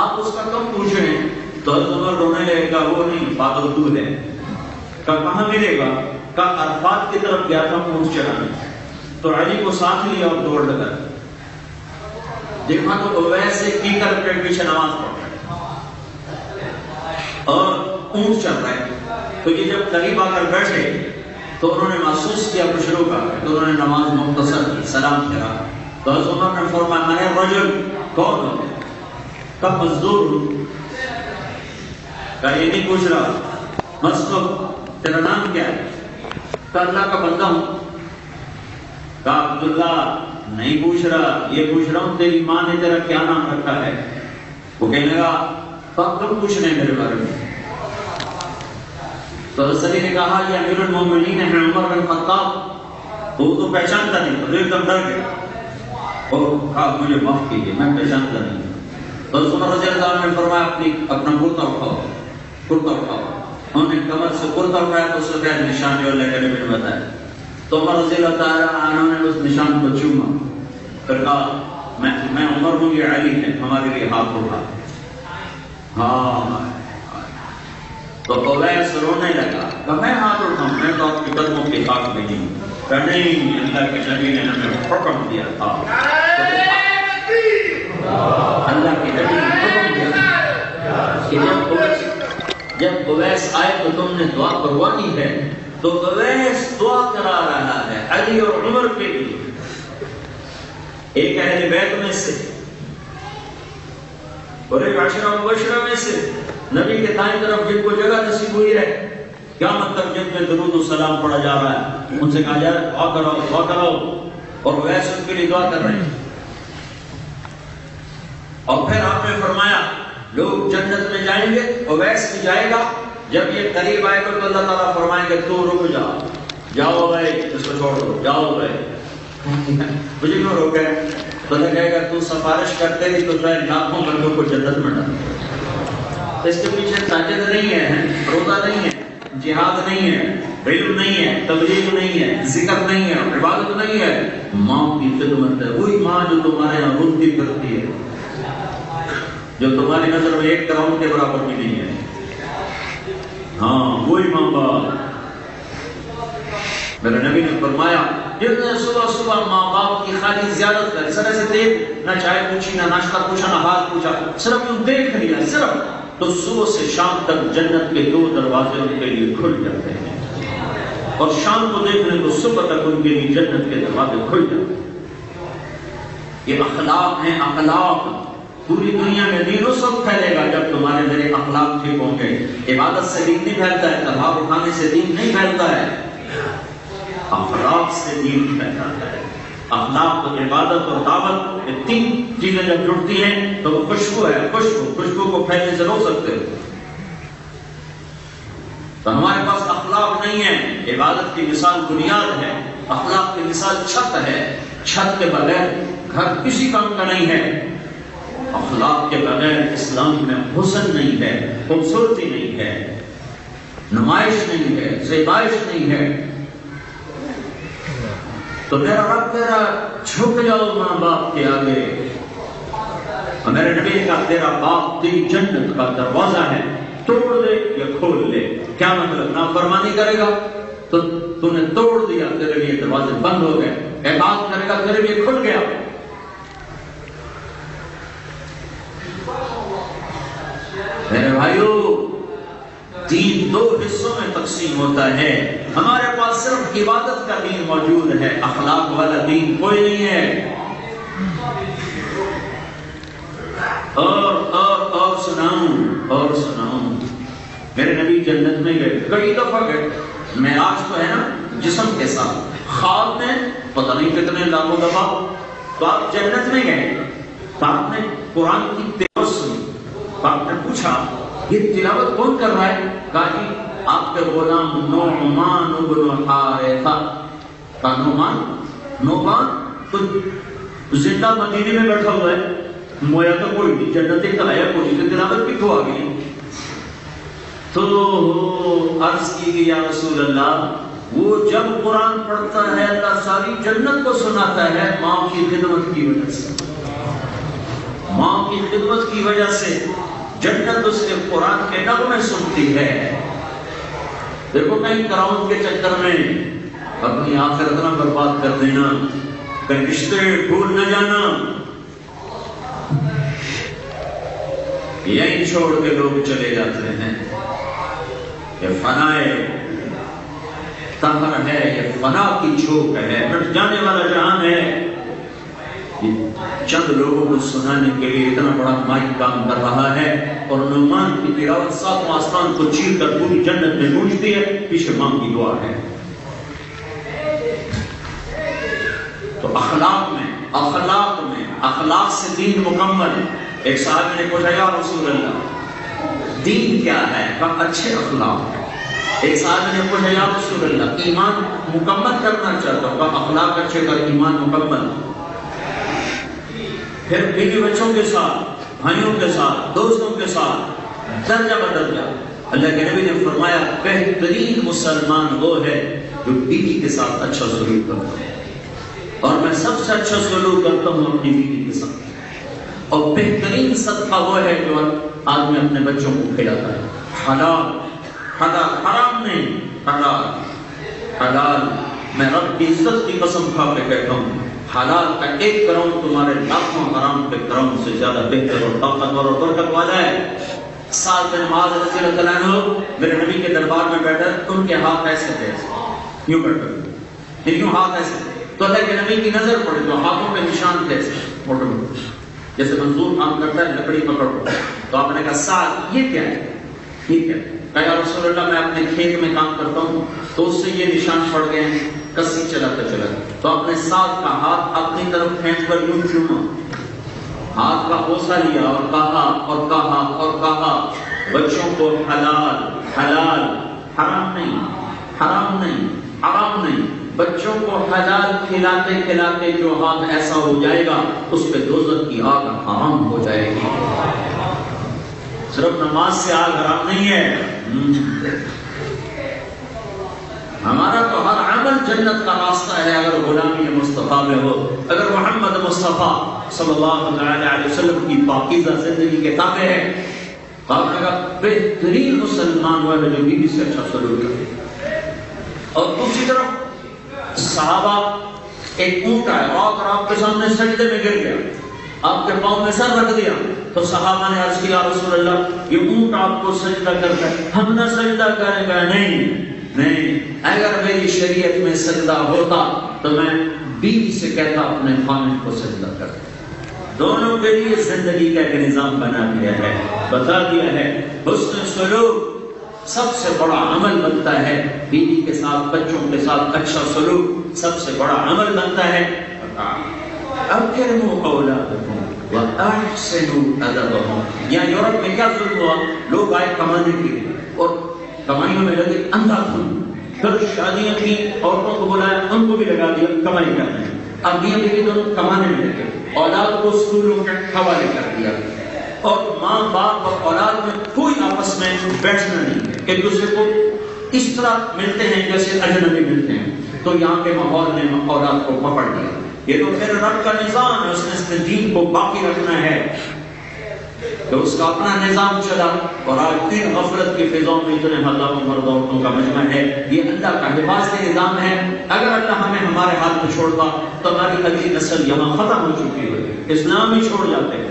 آپ اس کا کم پوچھ رہے ہیں؟ تو حضرت عمر رونے لگے گا، وہ نہیں پاگل تو ہے، کہ کہاں ملے گا؟ کہ عرفات کی طرف گیا تھا اونٹ چرانے، تو علی کو ساتھ لیا اور دوڑ لگا، دیکھا تو اویس ایک کیکر کے پیچھے نماز پڑھ رہا ہے اور اونٹ چل رہا ہے۔ تو یہ جب قریب آ کر بیٹھے تو انہوں نے محسوس کیا کچھ لوگ آ گئے، تو انہوں نے نماز مختصر کی، سلام کیا۔ تو حضرت عمر نے فرمایا میں رجل کون ہوں؟ کب مزدور ہوں؟ کہ یہ نہیں پوچھ رہا، مسلک تیرا نام کیا ہے؟ کہ اللہ کا بندہ ہوں۔ کہ عبداللہ نہیں پوچھ رہا، یہ پوچھ رہا ہوں تیری ماں نے تیرا کیا نام رکھا ہے؟ وہ کہنے لگا کب پوچھنے میرے بارے میں؟ تو حضرت علی نے کہا یہ امیر المومنین ہے عمر بن خطاب۔ تو وہ تو پہچانتا نہیں، تو ایک دم ڈر گیا اور کہا مجھے معاف کیجیے میں پہچانتا نہیں۔ تو حضرت عمر رضی اللہ عنہ نے فرمایا اپنا کرتا اٹھاؤ، کرتا اٹھاؤ۔ انہوں نے کمر سے کرتا اٹھایا تو اس کا نشان جو اللہ کے نبی نے بتایا۔ تو عمر رضی اللہ تعالیٰ عنہ نے اس نشان کو چوما، پھر کہا میں عمر ہوں، یہ علی ہے، ہمارے لیے ہاتھ اٹھا۔ ہاں تو اویس رونے لگا کہ میں ہاتھ اٹھاؤں، میں تو آپ کے قدموں کے خاک میں نہیں ہوں۔ کہ نہیں، اللہ کے نبی نے ہمیں حکم دیا تھا، اللہ کے نبی نے حکم دیا تھا کہ جب اویس آئے تو تم نے دعا کروانی ہے۔ تو اویس دعا کرا رہا ہے علی اور عمر کے لیے، ایک اہل بیت میں سے اور ایک عشرہ مبشرہ میں سے، نبی کے دائیں طرف جن کو جگہ نصیب ہوئی ہے، قیامت تک جن میں درود و سلام پڑھا جا رہا ہے، ان سے کہا جا رہا ہے دعا کرو، دعا کرو، اور اویس ان کے لیے دعا کر رہے ہیں۔ اور پھر آپ نے فرمایا لوگ جنت میں جائیں گے، اویس بھی جائے گا، جب یہ قریب آئے گا تو اللہ تعالیٰ فرمائیں گے تو رک جا، جاؤ بھائی اس کو چھوڑ دو، جاؤ بھائی۔ مجھے کیوں روکے؟ تو اللہ کہے گا تو سفارش کرتے ہی تو شاید لاکھوں بندوں کو جنت میں ڈال۔ اس کے پیچھے ساجد نہیں ہے، روزہ نہیں ہے، جہاد نہیں ہے، علم نہیں ہے، تبلیغ نہیں ہے، ذکر نہیں ہے، عبادت نہیں ہے، ماں کی خدمت ہے۔ وہی ماں جو تمہارے یہاں روتی کرتی ہے، جو تمہاری نظر میں 1 کروڑ کے برابر بھی نہیں ہے، ہاں وہی ماں باپ۔ میرے نبی نے فرمایا جتنے صبح صبح ماں باپ کی خالی زیارت کر، سر سے دیکھ، نہ چائے پوچھی، نہ ناشتہ پوچھا، نہ ہاتھ پوچھا، صرف یوں دیکھ لیا صرف، تو صبح سے شام تک جنت کے 2 دروازے ان کے لیے کھل جاتے ہیں، اور شام کو دیکھنے تو صبح تک ان کے لیے جنت کے دروازے کھل جاتے ہیں۔ یہ اخلاق ہیں، اخلاق۔ پوری دنیا میں دین اس وقت پھیلے گا جب تمہارے میرے اخلاق ٹھیک ہوں گے۔ عبادت سے دین نہیں پھیلتا ہے، تلوار اٹھانے سے دین نہیں پھیلتا ہے، اخلاق سے دین پھیلتا ہے۔ اخلاق اور عبادت اور دعوت، یہ 3 چیزیں جب جڑتی ہیں تو وہ خوشبو ہے، خوشبو کو پھیلنے سے روک سکتے ہو۔ تو ہمارے پاس اخلاق نہیں ہے۔ عبادت کی مثال بنیاد ہے، اخلاق کی مثال چھت ہے، چھت کے بغیر گھر کسی کام کا نہیں ہے۔ اخلاق کے بغیر اسلام میں حسن نہیں ہے، خوبصورتی نہیں ہے، نمائش نہیں ہے، زیبائش نہیں ہے۔ تو میرا رب تیرا جھک جاؤ ماں باپ کے آگے، اور میرے نبی کا تیرا باپ تیری جنت کا دروازہ ہے، توڑ دے یا کھول لے۔ کیا مطلب؟ نافرمانی کرے گا تو تو نے توڑ دیا، تیرے لیے دروازے بند ہو گئے، عبادت کرے گا تیرے لیے کھل گیا۔ میرے بھائیو، دین 2 حصوں میں تقسیم ہوتا ہے۔ ہمارے پاس صرف عبادت کا دین موجود ہے، اخلاق والا دین کوئی نہیں ہے۔ اور سناؤں میرے نبی جنت میں گئے، کئی دفعہ گئے، معراج تو ہے نا جسم کے ساتھ، خواب میں پتہ نہیں کتنے لاکھوں دفعہ. تو آپ جنت میں گئے تو آپ نے قرآن کی تلاوت سنی تو آپ نے پوچھا یہ تلاوت کون کر رہا ہے؟ کہا جی آپ کے غلام نعمان بن حارثہ. کہا نعمان تو زندہ مدینے میں بیٹھا ہوا ہے, مویا تو کوئی نہیں, جنت کا آیا کوئی نہیں, تلاوت کتوں آ گئی؟ تو عرض کی گئی یا رسول اللہ وہ جب قرآن پڑھتا ہے اللہ ساری جنت کو سناتا ہے ماں کی خدمت کی وجہ سے. ماں کی خدمت کی وجہ سے جنت اس کے قرآن کے نغمے سنتی ہے. دیکھو کہیں کراؤن کے چکر میں اپنی آخرت نہ برباد کر دینا, کہیں رشتے بھول نہ جانا. یہی چھوڑ کے لوگ چلے جاتے ہیں. یہ فنائے طہر ہے, یہ فنا کی جھوک ہے, مٹ جانے والا جہان ہے. چند لوگوں کو سنانے کے لیے اتنا بڑا مائک کام کر رہا ہے, اور نعمان کی تلاوت ساتواں آسمان کو چیر کر پوری جنت میں گونجتی ہے. پیچھے ماں کی دعا ہے. تو اخلاق سے دین مکمل. ایک صحابی نے پوچھا یا رسول اللہ دین کیا ہے؟ کہا اچھے اخلاق. ایک صحابی نے پوچھا یا رسول اللہ ایمان مکمل کرنا چاہتا ہوں. کہا اخلاق اچھے کر ایمان مکمل. پھر بیوی بچوں کے ساتھ, بھائیوں کے ساتھ, دوستوں کے ساتھ درجہ بدرجہ. اللہ کے نبی نے فرمایا بہترین مسلمان وہ ہے جو بیوی کے ساتھ اچھا سلوک کرتا ہے, اور میں سب سے اچھا سلوک کرتا ہوں اپنی بیوی کے ساتھ. اور بہترین صدقہ وہ ہے جو آدمی اپنے بچوں کو کھلاتا ہے. حلال حرام نہیں, حلال. میں رب کی عزت کی قسم کھا کے کہتا ہوں حلال کا 1 کروڑ تمہارے لاکھوں حرام کے کروڑ سے زیادہ بہتر اور طاقتور اور برکت والا ہے. سعد بن معاذ رضی اللہ عنہ میرے نبی کے دربار میں بیٹھے, ان کے ہاتھ ایسے تھے, یوں بیٹھے, یوں ہاتھ ایسے. تو اللہ کے نبی کی نظر پڑی تو ہاتھوں پہ نشان تھے ایسے موٹے موٹے, جیسے منظور کام کرتا ہے لکڑی پکڑ کو. تو آپ نے کہا سعد یہ کیا ہے؟ یہ کیا ہے؟ کہا یا رسول اللہ میں اپنے کھیت میں کام کرتا ہوں تو اس سے یہ نشان پڑ گئے ہیں, کسی چلاتا چلا. تو آپ نے سعد کا ہاتھ اپنی طرف کھینچ کر یوں چوما, ہاتھ کا بوسہ لیا اور کہا اور کہا اور کہا بچوں کو حلال حلال, حرام نہیں, حرام نہیں, حرام نہیں. بچوں کو حلال کھلاتے کھلاتے جو ہاتھ ایسا ہو جائے گا اس پہ دوزخ کی آگ حرام ہو جائے گی. صرف نماز سے آگ حرام نہیں ہے, ہمارا تو ہر عمل جنت کا راستہ ہے اگر غلامی مصطفیٰ میں ہو, اگر محمد مصطفیٰ صلی اللہ علیہ وسلم کی پاکیزہ زندگی کے تابع ہے. آپ نے کہا بہترین مسلمان وہ ہے جو بیوی سے اچھا سلوک کرے. اور دوسری طرف صحابہ, ایک اونٹ آیا اور آپ کے سامنے سجدے میں گر گیا, آپ کے پاؤں میں سر رکھ دیا, تو صحابہ نے عرض کیا رسول اللہ یہ اونٹ آپ کو سجدہ کرتا ہے, ہم نہ سجدہ کریں گے. نہیں, اگر میری شریعت میں سجدہ ہوتا تو میں بیوی سے کہتا اپنے خامد کو سجدہ کر. دونوں کے لیے زندگی کا ایک نظام بنا دیا ہے, بتا دیا ہے. حسن سلوک سب سے بڑا عمل بنتا ہے, بیوی کے ساتھ بچوں کے ساتھ اچھا سلوک سب سے بڑا عمل بنتا ہے. اکرموا اولادکم واحسنوا ادبهم. یہاں یورپ میں کیا ظلم ہوا, لوگ آئے کمانے کے لیے اور کمائیوں میں لگے اندھا دھن, پھر شادیاں کی عورتوں کو بلایا ان کو بھی لگا دیا کمائی کرنے. اب یہ بھی دونوں کمانے میں لگے, اولاد کو اسکولوں کے حوالے کر دیا, اور ماں باپ اور اولاد میں کوئی آپس میں بیٹھنا نہیں, ایک دوسرے کو اس طرح ملتے ہیں جیسے اجنبی ملتے ہیں. تو یہاں کے ماحول نے اولاد کو پکڑ لیا. یہ تو پھر رب کا نظام ہے, اس نے اس دین کو باقی رکھنا ہے تو اس کا اپنا نظام چلا. اور آج تین غفلت کی فضاؤں میں اتنے ہزاروں مرد عورتوں کا مجمع ہے. یہ اللہ کا حفاظتی نظام ہے. اگر اللہ ہمیں ہمارے ہاتھ میں چھوڑتا تو ہماری اگلی نسل یہاں ختم ہو چکی ہوئی, اسلام ہی چھوڑ جاتے.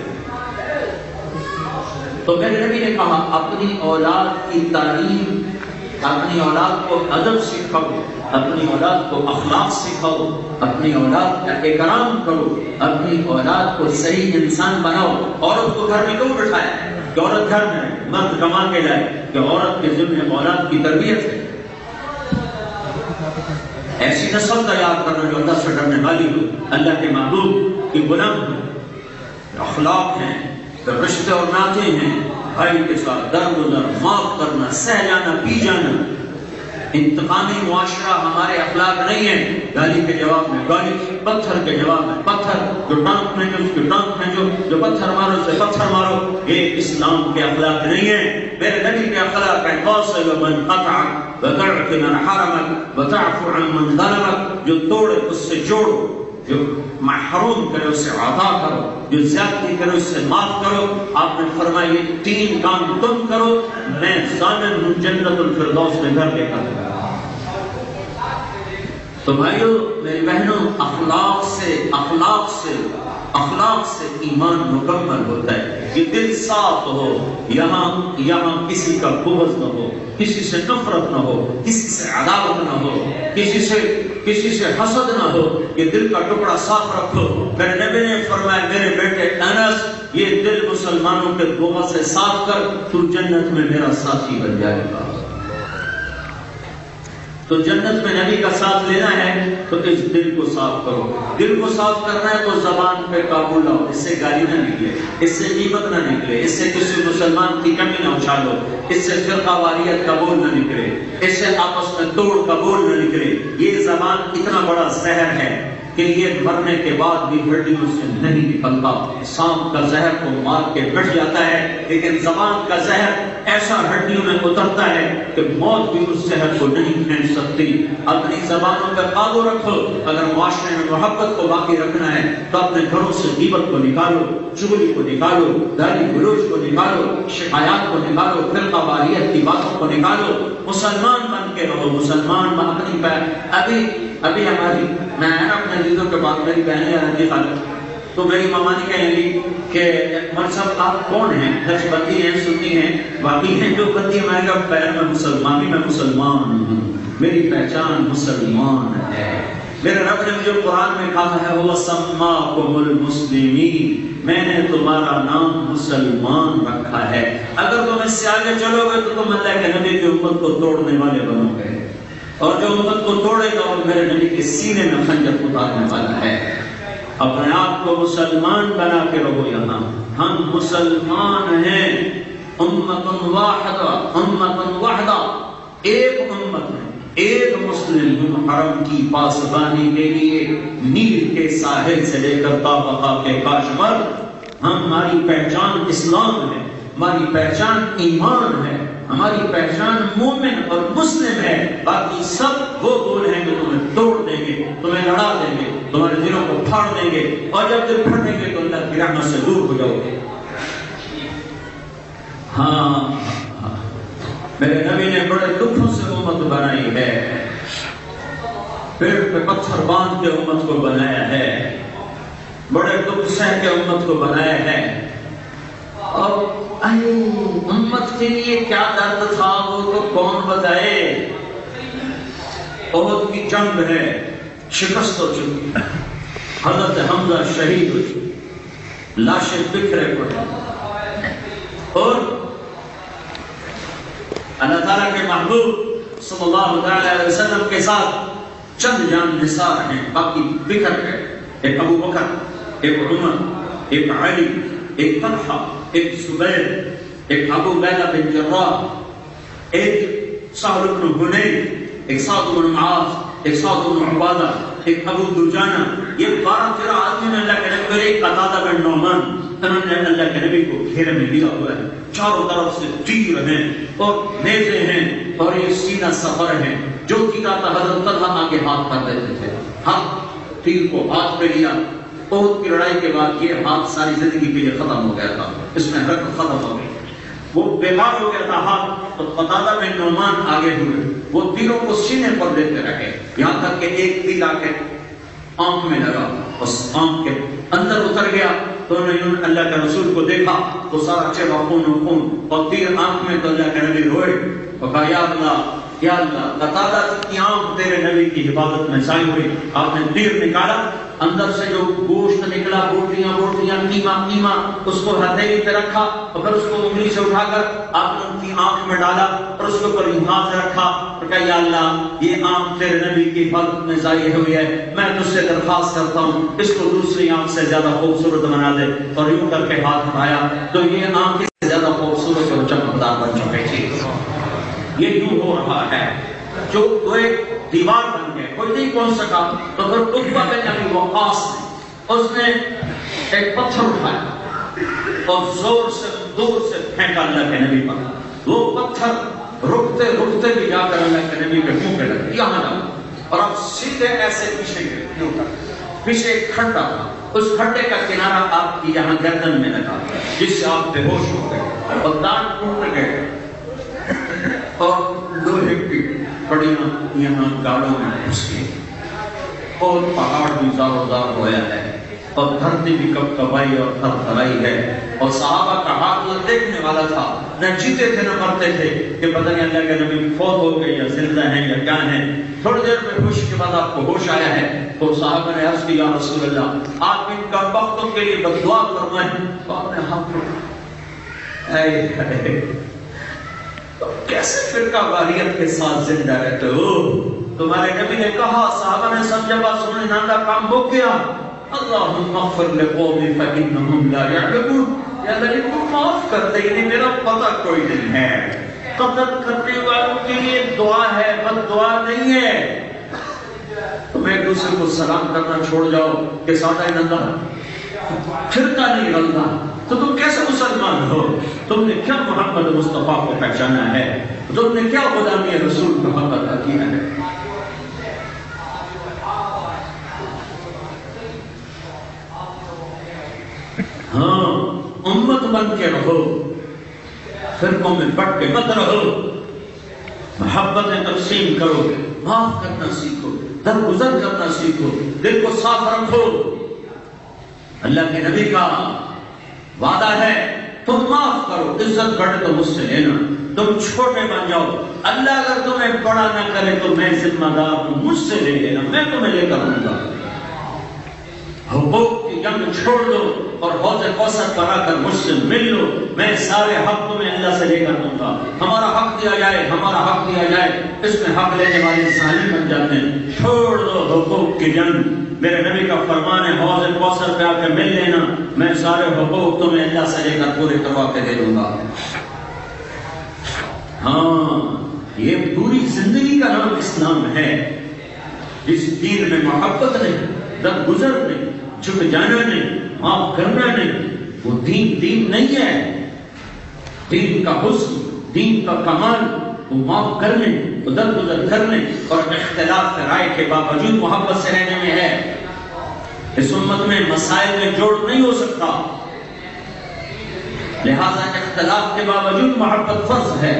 تو میرے نبی نے کہا اپنی اولاد کی تعلیم, اپنی اولاد کو ادب سکھاؤ, اپنی اولاد کو اخلاق سکھاؤ, اپنی اولاد کا اکرام کرو, اپنی اولاد کو صحیح انسان بناؤ. عورت کو گھر میں کیوں بٹھایا کہ عورت گھر میں ہے, مرد کما کے لائے, کہ عورت کے ذمہ اولاد کی تربیت ہے. ایسی نسل تیار کرنا جو اللہ سے ڈرنے والی ہو، اللہ کے محبوب کی بلند ہو، اخلاق ہیں، رشتے اور ناطے ہیں، بھائی کے ساتھ درگزر، معاف کرنا، سہ جانا، پی جانا۔ انتقامی معاشرہ ہمارے اخلاق نہیں ہے، گالی کے جواب میں گالی، پتھر کے جواب میں پتھر، جو ٹانک میں اس کی ٹانک میں جو پتھر مارو سے پتھر مارو، یہ اسلام کے اخلاق نہیں ہے۔ میرے نبی کے اخلاق ہے واصل من قطعک وتعف من حرمک وتعف عن من ظلمک، جو توڑے اس سے جوڑو، جو محروم کرے اس سے عطا کرو، جو زیادتی کرے اس سے معاف کرو۔ آپ نے فرمایا یہ 3 کام تم کرو، میں ضامن ہوں جنت الفردوس میں گھر لے کر۔ تو بھائیو میری بہنوں، اخلاق سے ایمان مکمل ہوتا ہے کہ دل صاف ہو، یہاں کسی کا بغض نہ ہو، کسی سے نفرت نہ ہو، کسی سے عداوت نہ ہو، کسی سے حسد نہ ہو، یہ دل کا ٹکڑا صاف رکھو۔ میرے نبی نے فرمایا میرے بیٹے انس، یہ دل مسلمانوں کے بغض سے صاف کر، تو جنت میں میرا ساتھی بن جائے گا۔ تو جنت میں نبی کا ساتھ لینا ہے تو اس دل کو صاف کرو۔ دل کو صاف کرنا ہے تو زبان پہ قابو لاؤ، اس سے گالی نہ نکلے، اس سے غیبت نہ نکلے، اس سے کسی مسلمان کی کمی نہ اچھالو، اس سے فرقہ واریت کا بول نہ نکلے، اس سے آپس میں توڑ کا بول نہ نکلے۔ یہ زبان اتنا بڑا زہر ہے کہ یہ مرنے کے بعد بھی ہڈیوں سے نہیں نکلتا۔ سانپ کا زہر کو مار کے مٹ جاتا ہے، لیکن زبان کا زہر ایسا ہڈیوں میں اترتا ہے کہ موت بھی اس زہر کو نہیں کھینچ سکتی۔ اپنی زبانوں پر قابو رکھو۔ اگر معاشرے میں محبت کو باقی رکھنا ہے تو اپنے گھروں سے غیبت کو نکالو، چغلی کو نکالو، گالی گلوچ کو نکالو، شکایات کو نکالو، فرقہ واریت کی باتوں کو نکالو۔ مسلمان بن کے رہو، مسلمان بن اپنی ابھی ہماری میں اپنے عزیزوں کے بعد میری بہنیں رہتی خالد، تو میری ماما نے کہنے لگی کہ مر صاحب آپ کون ہیں؟ دس بندی ہیں، سنی ہیں، باقی ہیں جو بندی، میں کہا پہلے میں مسلمان ہوں، میری پہچان مسلمان ہے۔ میرے رب نے مجھے قرآن میں کہا ہے وَسَمَّاكُمُ الْمُسْلِمِينَ، میں نے تمہارا نام مسلمان رکھا ہے۔ اگر تم اس سے آگے چلو گے تو تم اللہ کے نبی کی امت کو توڑنے والے بنو گے، اور جو امت کو توڑے گا وہ میرے نبی کے سینے میں خنجر اتارنے والا ہے۔ اپنے آپ کو مسلمان بنا کے رہو۔ یہاں ہم مسلمان ہیں، امت واحدہ، ایک امت ہے، ایک مسلم حرم کی پاسبانی کے لیے نیل کے ساحل سے لے کر طابقہ کے کاشمر، ہماری پہچان اسلام ہے، ہماری پہچان ایمان ہے، ہماری پہچان مومن اور مسلم ہے۔ باقی سب وہ بول ہیں کہ تمہیں توڑ دیں گے، تمہیں لڑا دیں گے، تمہارے دلوں کو پھاڑ دیں گے، اور جب دل پھٹیں گے تو اللہ کی رحمت سے دور ہو جاؤ گے۔ ہاں میرے نبی نے بڑے دکھوں سے امت بنائی ہے، پیڑ پہ پتھر باندھ کے امت کو بنایا ہے، بڑے دکھ سہ کے امت کو بنایا ہے۔ اور امت کے لیے کیا درد تھا وہ تو کون بتائے۔ احد کی جنگ ہے، شکست ہو چکی، حضرت حمزہ شہید ہو چکی، لاشیں بکھرے پڑے، اور اللہ تعالیٰ کے محبوب صلی اللہ علیہ وسلم کے ساتھ چند جان نثار ہیں، باقی بکھر گئے۔ ایک ابو بکر، ایک عمر، ایک علی، ایک طلحہ، ایک زبیر، ایک ابو عبیدہ بن جراح، ایک سہل بن حنیف، ایک سعد بن معاذ، ایک سعد بن عبادہ، ایک ابو دجانہ۔ یہ 12-13 آدمی نے اللہ کے نبی، ایک قتادہ بن نعمان، انہوں نے اللہ کے نبی کو گھیرے میں لیا ہوا ہے، چاروں طرف سے تیر ہیں اور نیزے ہیں اور یہ سینہ سفر ہیں۔ جو تیر آتا حضرت طلحہ آگے ہاتھ کر دیتے تھے، ہاتھ تیر کو ہاتھ پہ لیا۔ احد کی لڑائی کے بعد یہ ہاتھ ساری زندگی کے لیے ختم ہو گیا تھا، اس میں حرکت ختم ہو گئی، وہ بیکار ہو گیا تھا ہاتھ۔ تو قتادہ بن نعمان آگے ہوئے، وہ تیروں کو سینے پر دیتے رہے، یہاں تک کہ ایک تیر آ کے آنکھ میں لگا، اس آنکھ کے اندر اتر گیا۔ تو انہوں نے اللہ کے رسول کو دیکھا تو سارا چہرہ خون و خون، اور تیر آنکھ میں، تو اللہ کے نبی روئے اور کہا یا اللہ قتادہ کی آنکھ تیرے نبی کی حفاظت میں ضائع ہوئی۔ آپ نے تیر نکالا اندر سے جو گوشت نکلا، بوٹیاں بوٹیاں، قیمہ قیمہ، اس کو ہتھیلی پہ رکھا اور پھر اس کو انگلی سے اٹھا کر آپ نے ان کی آنکھ میں ڈالا اور اس کے اوپر یہاں سے رکھا اور کہا یا اللہ یہ آنکھ تیرے نبی کی برکت میں ضائع ہوئی ہے، میں تجھ سے درخواست کرتا ہوں اس کو دوسری آنکھ سے زیادہ خوبصورت بنا دے، اور یوں کر کے ہاتھ اٹھایا تو یہ آنکھ سے زیادہ خوبصورت اور چمکدار بن چکی تھی۔ یہ یوں ہو رہا ہے، جو ایک دیوار بن گئے، کوئی نہیں پہنچ سکا، تو پھر عقبہ بن ابی وقاص اس نے ایک پتھر اٹھایا اور زور سے دور سے پھینکا اللہ کے نبی پر۔ وہ پتھر رکتے رکتے بھی جا کر اللہ کے نبی کے منہ پہ لگے، یہاں جاؤ، اور اب سیدھے ایسے پیچھے گئے، پیچھے ایک کھڈا تھا، اس کھڈے کا کنارہ آپ کی یہاں گردن میں لگا جس سے آپ بے ہوش ہو گئے اور دانت ٹوٹ گئے اور لوہے کی پڑیاں یہاں گاڑوں میں گھس گئی اور پہاڑ بھی زاروزار ہویا ہے اور دھرتی بھی کب کبائی اور تھر تھرائی ہے، اور صحابہ کا حال دیکھنے والا تھا، نہ جیتے تھے نہ مرتے تھے کہ پتہ نہیں اللہ کے نبی فوت ہو گئے یا زندہ ہیں یا کیا ہیں۔ تھوڑی دیر میں ہوش کے بعد آپ کو ہوش آیا ہے تو صحابہ نے عرض کیا یا رسول اللہ آپ ان کا وقتوں کے لیے بددعا فرمائیں، تو آپ نے ہاتھ اٹھایا، اے کیسے فرقہ واریت کے ساتھ زندہ رہتے ہو؟ تمہارے نبی نے کہا، صحابہ نے سب جب سننے ناندہ کام ہو گیا، اللہم اغفر لقومی فإنہم لا یعلمون، یا اللہ ان کو معاف کر دے، یعنی میرا پتہ کوئی نہیں ہے۔ قتل کرنے والوں کے لیے دعا ہے، بد دعا نہیں ہے۔ تم ایک دوسرے کو سلام کرنا چھوڑ جاؤ کہ سادہ نندہ فرقہ نہیں رلتا، تو تم کیسے مسلمان ہو؟ تم نے کیا محمد مصطفیٰ کو پہچانا ہے؟ تم نے کیا غلامی رسول محمد کا کیا ہے؟ ہاں امت بن کے رہو، فرقوں میں بٹ کے مت رہو، محبتیں تقسیم کرو، معاف کرنا سیکھو، درگزر کرنا سیکھو، دل کو صاف رکھو۔ اللہ کے نبی کا وعدہ ہے تم معاف کرو، عزت بڑھے تو مجھ سے لینا، تم چھوٹے بن جاؤ، اللہ اگر تمہیں بڑا نہ کرے تو میں ذمہ دار ہوں، مجھ سے لے لینا، میں تمہیں لے کر آؤں گا۔ حقوق کی جنگ چھوڑ دو اور حوض کوثر پر آ کر مجھ سے مل لو، میں سارے حق تمہیں اللہ سے لے کر دوں گا۔ ہمارا حق دیا جائے، ہمارا حق دیا جائے، اس میں حق لینے والے ظالم بن جاتے ہیں۔ چھوڑ دو حقوق کی جنگ، میرے نبی کا فرمان ہے حوض کوثر پہ آ کے مل لینا، میں سارے حقوق تمہیں اللہ سے لے کر پورے کروا کے دے دوں گا۔ ہاں یہ پوری زندگی کا نام اسلام ہے، جس دین میں محبت نہیں، درگزر نہیں، جھک جانا نہیں، معاف کرنا نہیں، وہ دین نہیں ہے۔ دین کا حسن، دین کا کمال وہ معاف کرنے، درگزر کرنے اور اختلاف رائے کے باوجود محبت سے رہنے میں ہے۔ اس امت میں مسائل میں جوڑ نہیں ہو سکتا، لہذا اختلاف کے باوجود محبت فرض ہے۔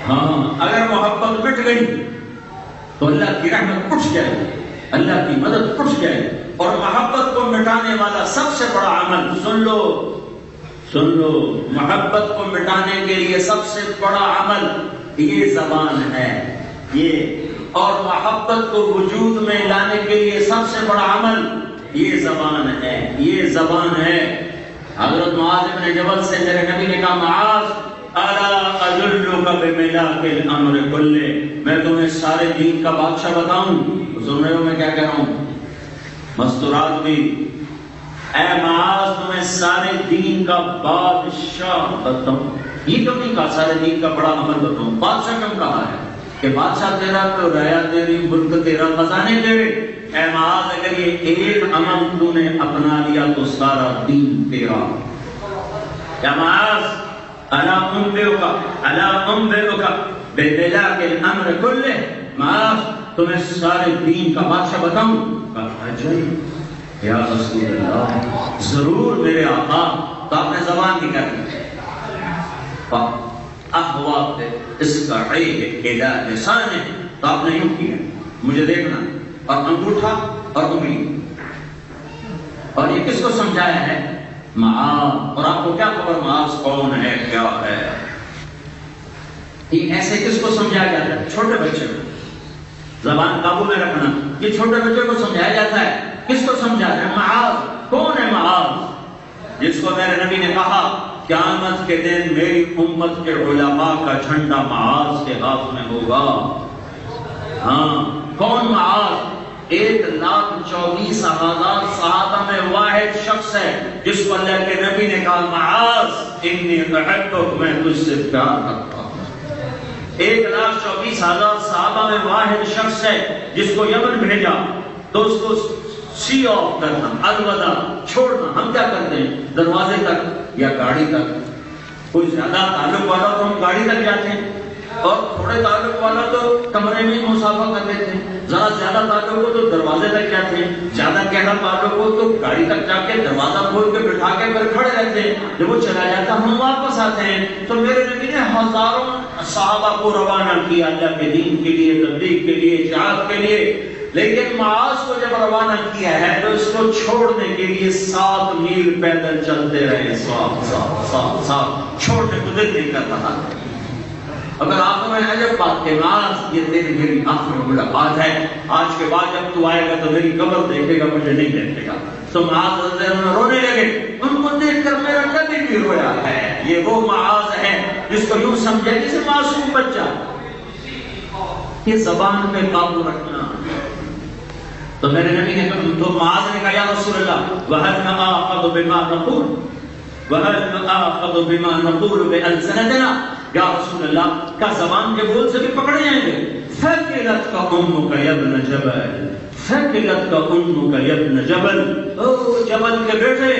ہاں اگر محبت مٹ گئی تو اللہ کی رحمت اٹھ جائے، اللہ کی مدد اٹھ جائے، اور محبت کو مٹانے والا سب سے بڑا عمل، سن لو، محبت کو مٹانے کے لیے سب سے بڑا عمل یہ زبان ہے، یہ، اور محبت کو وجود میں لانے کے لیے سب سے بڑا عمل یہ زبان ہے، یہ زبان ہے۔ حضرت معاذ بن جبل سے میرے نبی نے کہا، معاذ الا ادلک بملاک الامر کلہ، میں تمہیں سارے دین کا بادشاہ بتاؤں؟ سن رہے ہو میں کیا کہہ رہا ہوں؟ مستورات بھی، اے معاذ تمہیں سارے دین کا بادشاہ بتاؤں؟ یہ کیوں نہیں کہا سارے دین کا بڑا عمل بتاؤں؟ بادشاہ کیوں کہا ہے؟ کہ بادشاہ تیرا تو رعایا تیری، ملک تیرا، خزانے تیرے۔ اے معاذ اگر یہ ایک عمل تو نے اپنا لیا تو سارا دین تیرا۔ یا معاذ الا انبئک بملاک الامر کلہ، معاذ تمہیں سارے دین کا بادشاہ بتاؤں؟ کہا اجل یا رسول اللہ، ضرور میرے آقا۔ تو آپ نے زبان کی کر دی، احواب اس کا عیب الہ لسان ہے، تو آپ نے یوں کیا، مجھے دیکھنا، اور انگوٹھا اور انگلی، اور یہ کس کو سمجھایا ہے؟ معاذ۔ اور آپ کو کیا خبر معاذ کون ہے، کیا ہے؟ یہ ایسے کس کو سمجھایا جاتا ہے؟ چھوٹے بچے کو، زبان قابو میں رکھنا. یہ چھوٹے بچے کو سمجھایا جاتا ہے. کس کو سمجھا رہے ہیں؟ معاذ. کون ہے معاذ؟ جس کو میرے نبی نے کہا قیامت کے دن میری امت کے علماء کا جھنڈا معاذ کے ہاتھ میں ہوگا. ہاں کون معاذ؟ 1,24,000 صحابہ میں واحد شخص ہے جس کو اللہ کے نبی نے کہا معاذ انی احبک، میں تجھ سے پیار کرتا ہوں. 1,24,000 صحابہ میں واحد شخص ہے جس کو یمن بھیجا تو اس کو سی آف کرنا، الوداع، چھوڑنا. ہم کیا کرتے ہیں؟ دروازے تک یا گاڑی تک. کوئی زیادہ تعلق والا تو ہم گاڑی تک جاتے ہیں، اور تھوڑے تعلق والا تو کمرے میں مسافہ کر لیتے ہیں. ذرا زیادہ تعلق ہو تو دروازے تک جاتے ہیں. زیادہ گہرا تعلق ہو تو گاڑی تک جا کے دروازہ کھول کے بٹھا کے پھر کھڑے رہتے ہیں. جب وہ چلا جاتا ہم واپس آتے ہیں. تو میرے نبی نے ہزاروں صحابہ کو روانہ کیا اللہ کے دین کے لیے، تبلیغ کے لیے، جہاد کے لیے. لیکن معاذ کو جب روانہ کیا ہے تو اس کو چھوڑنے کے لیے 7 میل پیدل چلتے رہے. ساتھ چھوڑنے کو دل نہیں کر رہا. اگر آپ میں عجب بات کہ معاذ یہ تیری میری آخری ملاقات ہے، آج کے بعد جب تو آئے گا تو میری قبر دیکھے گا، مجھے نہیں دیکھے گا. تو معاذ رضی اللہ عنہ رونے لگے. ان کو دیکھ کر میرا نبی بھی رویا ہے. یہ وہ معاذ ہے جس کو یوں سمجھے جسے معصوم بچہ. یہ زبان پہ قابو رکھنا. تو میرے نبی نے کہا، تو معاذ نے کہا یا رسول اللہ وَهَلْ نَآخَذُ بِمَا نَقُولُ وَهَلْ نَآخَذُ بِمَا نَقُولُ بِأَلْسِنَتِنَا. یا رسول اللہ کا زبان کے بول سے بھی پکڑے جائیں گے. ثَقِلَتْكَ أُمُّكَ يَا ابْنَ جَبَلٍ ثَقِلَتْكَ أُمُّكَ يَا ابْنَ جَبَلٍ. او جبل کے بیٹے،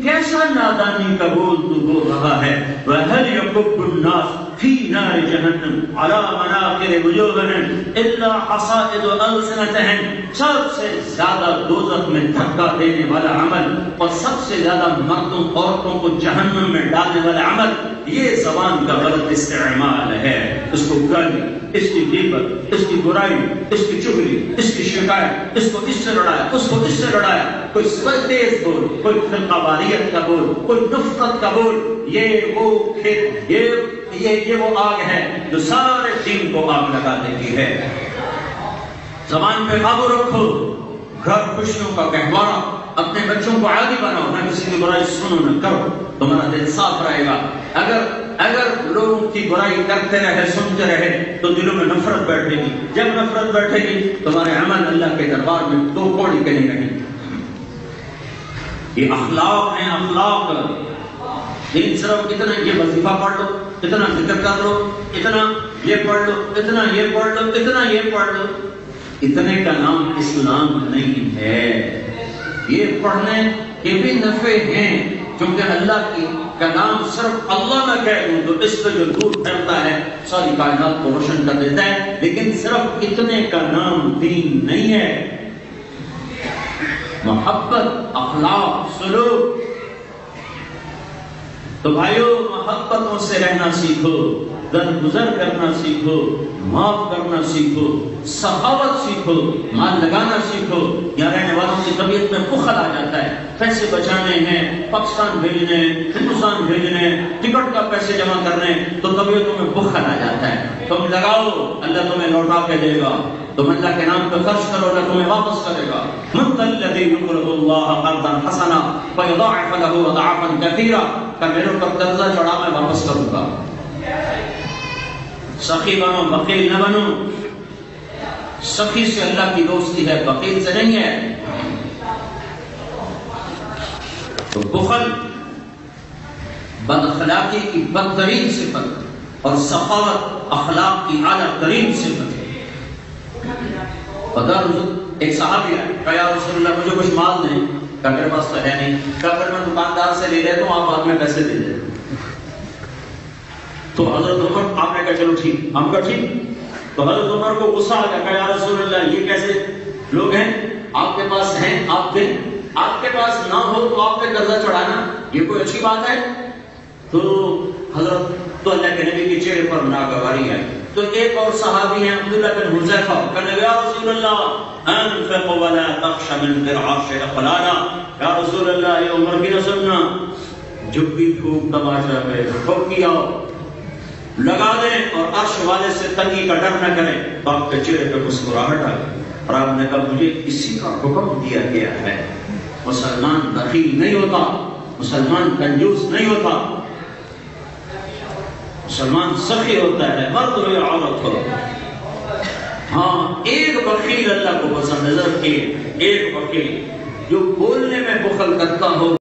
کیسا نادانی کا بول تو بول رہا ہے. وَهَلْ يَكُبُّ النَّاسُ فِي نَارِ جَهَنَّمَ عَلَى مَنَاخِرِ وُجُوهِهِمْ إِلَّا حَصَائِدُ أَلْسِنَتِهِمْ. سب سے زیادہ دوزخ میں دھکا دینے والا عمل اور سب سے زیادہ مردوں عورتوں کو جہنم میں ڈالنے والا عمل یہ زبان کا غلط استعمال ہے. اس کو گالی، اس کی غیبت، اس کی برائی، اس کی چغلی، اس کی شکایت، اس کو اس سے لڑایا، اس کو اس سے لڑایا. کوئی تیز بول، کوئی فرقہ واریت کا بول، کوئی نفرت کا بول. یہ وہ کھیت، یہ وہ آگ ہے جو سارے دین کو آگ لگا دیتی ہے. زبان پہ قابو رکھو. گھر خوشیوں کا گہوارہ. اپنے بچوں کو عادی بناؤ، نہ کسی کی برائی سنو نہ کرو. تمہارا دل صاف رہے گا. اگر لوگوں کی برائی کرتے رہے، سنتے رہے تو دلوں میں نفرت بیٹھے گی. جب نفرت بیٹھے گی تمہارے عمل اللہ کے دربار میں دو کوڑی کے نہیں رہیں. یہ اخلاق ہیں، اخلاق. دین صرف اتنا یہ وظیفہ پڑھ لو، اتنا ذکر کر لو، اتنا یہ پڑھ لو، اتنا یہ پڑھ لو، اتنا یہ پڑھ لو. اتنے کا نام اسلام نہیں ہے. یہ پڑھنے کے بھی نفع ہیں کیونکہ اللہ کی کلام صرف اللہ میں کہہ دوں تو اس سے جو دور پھیلتا ہے ساری کائنات کو روشن کر دیتا ہے. لیکن صرف اتنے کا نام دین نہیں ہے. محبت، اخلاق، سلوک. تو بھائیو محبتوں سے رہنا سیکھو، درگزر کرنا سیکھو، معاف کرنا سیکھو، سخاوت سیکھو، مال لگانا سیکھو. یہاں رہنے والوں کی طبیعت میں بخل آ جاتا ہے. پیسے بچانے ہیں، پاکستان بھیجنے، ہندوستان بھیجنے، ٹکٹ کا پیسے جمع کرنے، تو طبیعتوں میں بخل آ جاتا ہے. تم لگاؤ، اللہ تمہیں لوٹا کے دے گا. تم اللہ کے نام پہ خرچ کرو، اللہ تمہیں واپس کرے گا. من ذا الذی یقرض اللہ قرضا حسنا فیضاعف له اضعافا کثیرا. کہ میرے اوپر قرضہ چڑھا میں واپس کروں گا. سخی بنو، بخیل نہ بنو. سخی سے اللہ کی دوستی ہے، بخیل سے نہیں ہے. تو بخل بد اخلاقی کی بدترین صفت اور سخاوت اخلاق کی اعلیٰ ترین صفت ہے. ایک صحابی ہے، کہا یا رسول اللہ مجھے کچھ مال دیں. کہا میرے پاس تو ہے نہیں. کہا پھر میں دکاندار سے لے لیتا ہوں، آپ بعد میں پیسے دے دیں. تو حضرت عمر، آپ نے کہا چلو ٹھیک. ہم کہا ٹھیک. تو حضرت عمر کو غصہ آ گیا. کہا یا رسول اللہ یہ کیسے لوگ ہیں؟ آپ کے پاس ہیں آپ دیں، آپ کے پاس نہ ہو تو آپ پہ قرضہ چڑھانا یہ کوئی اچھی بات ہے؟ تو حضرت تو اللہ کے نبی کے چہرے پر ناگواری ہے. تو ایک اور صحابی ہیں عبداللہ بن حذیفہ، کہنے یا رسول اللہ انفق ولا تخش من فرعاش اقلانا. یا رسول اللہ یہ عمر کی نہ سننا، جب بھی پھوک تماشا ہے پھوک کیا. لگا دیں اور عرش والے سے تنگی کا ڈر نہ کریں. تو آپ کے چہرے پہ مسکراہٹ آ گئی اور آپ نے کہا مجھے اسی کا حکم دیا گیا ہے. مسلمان بخیل نہیں ہوتا، مسلمان کنجوس نہیں ہوتا، مسلمان سخی ہوتا ہے، مرد ہو یا عورت ہو. ہاں ایک بخیل اللہ کو پسند ہے، ایک بخیل جو بولنے میں بخل کرتا ہو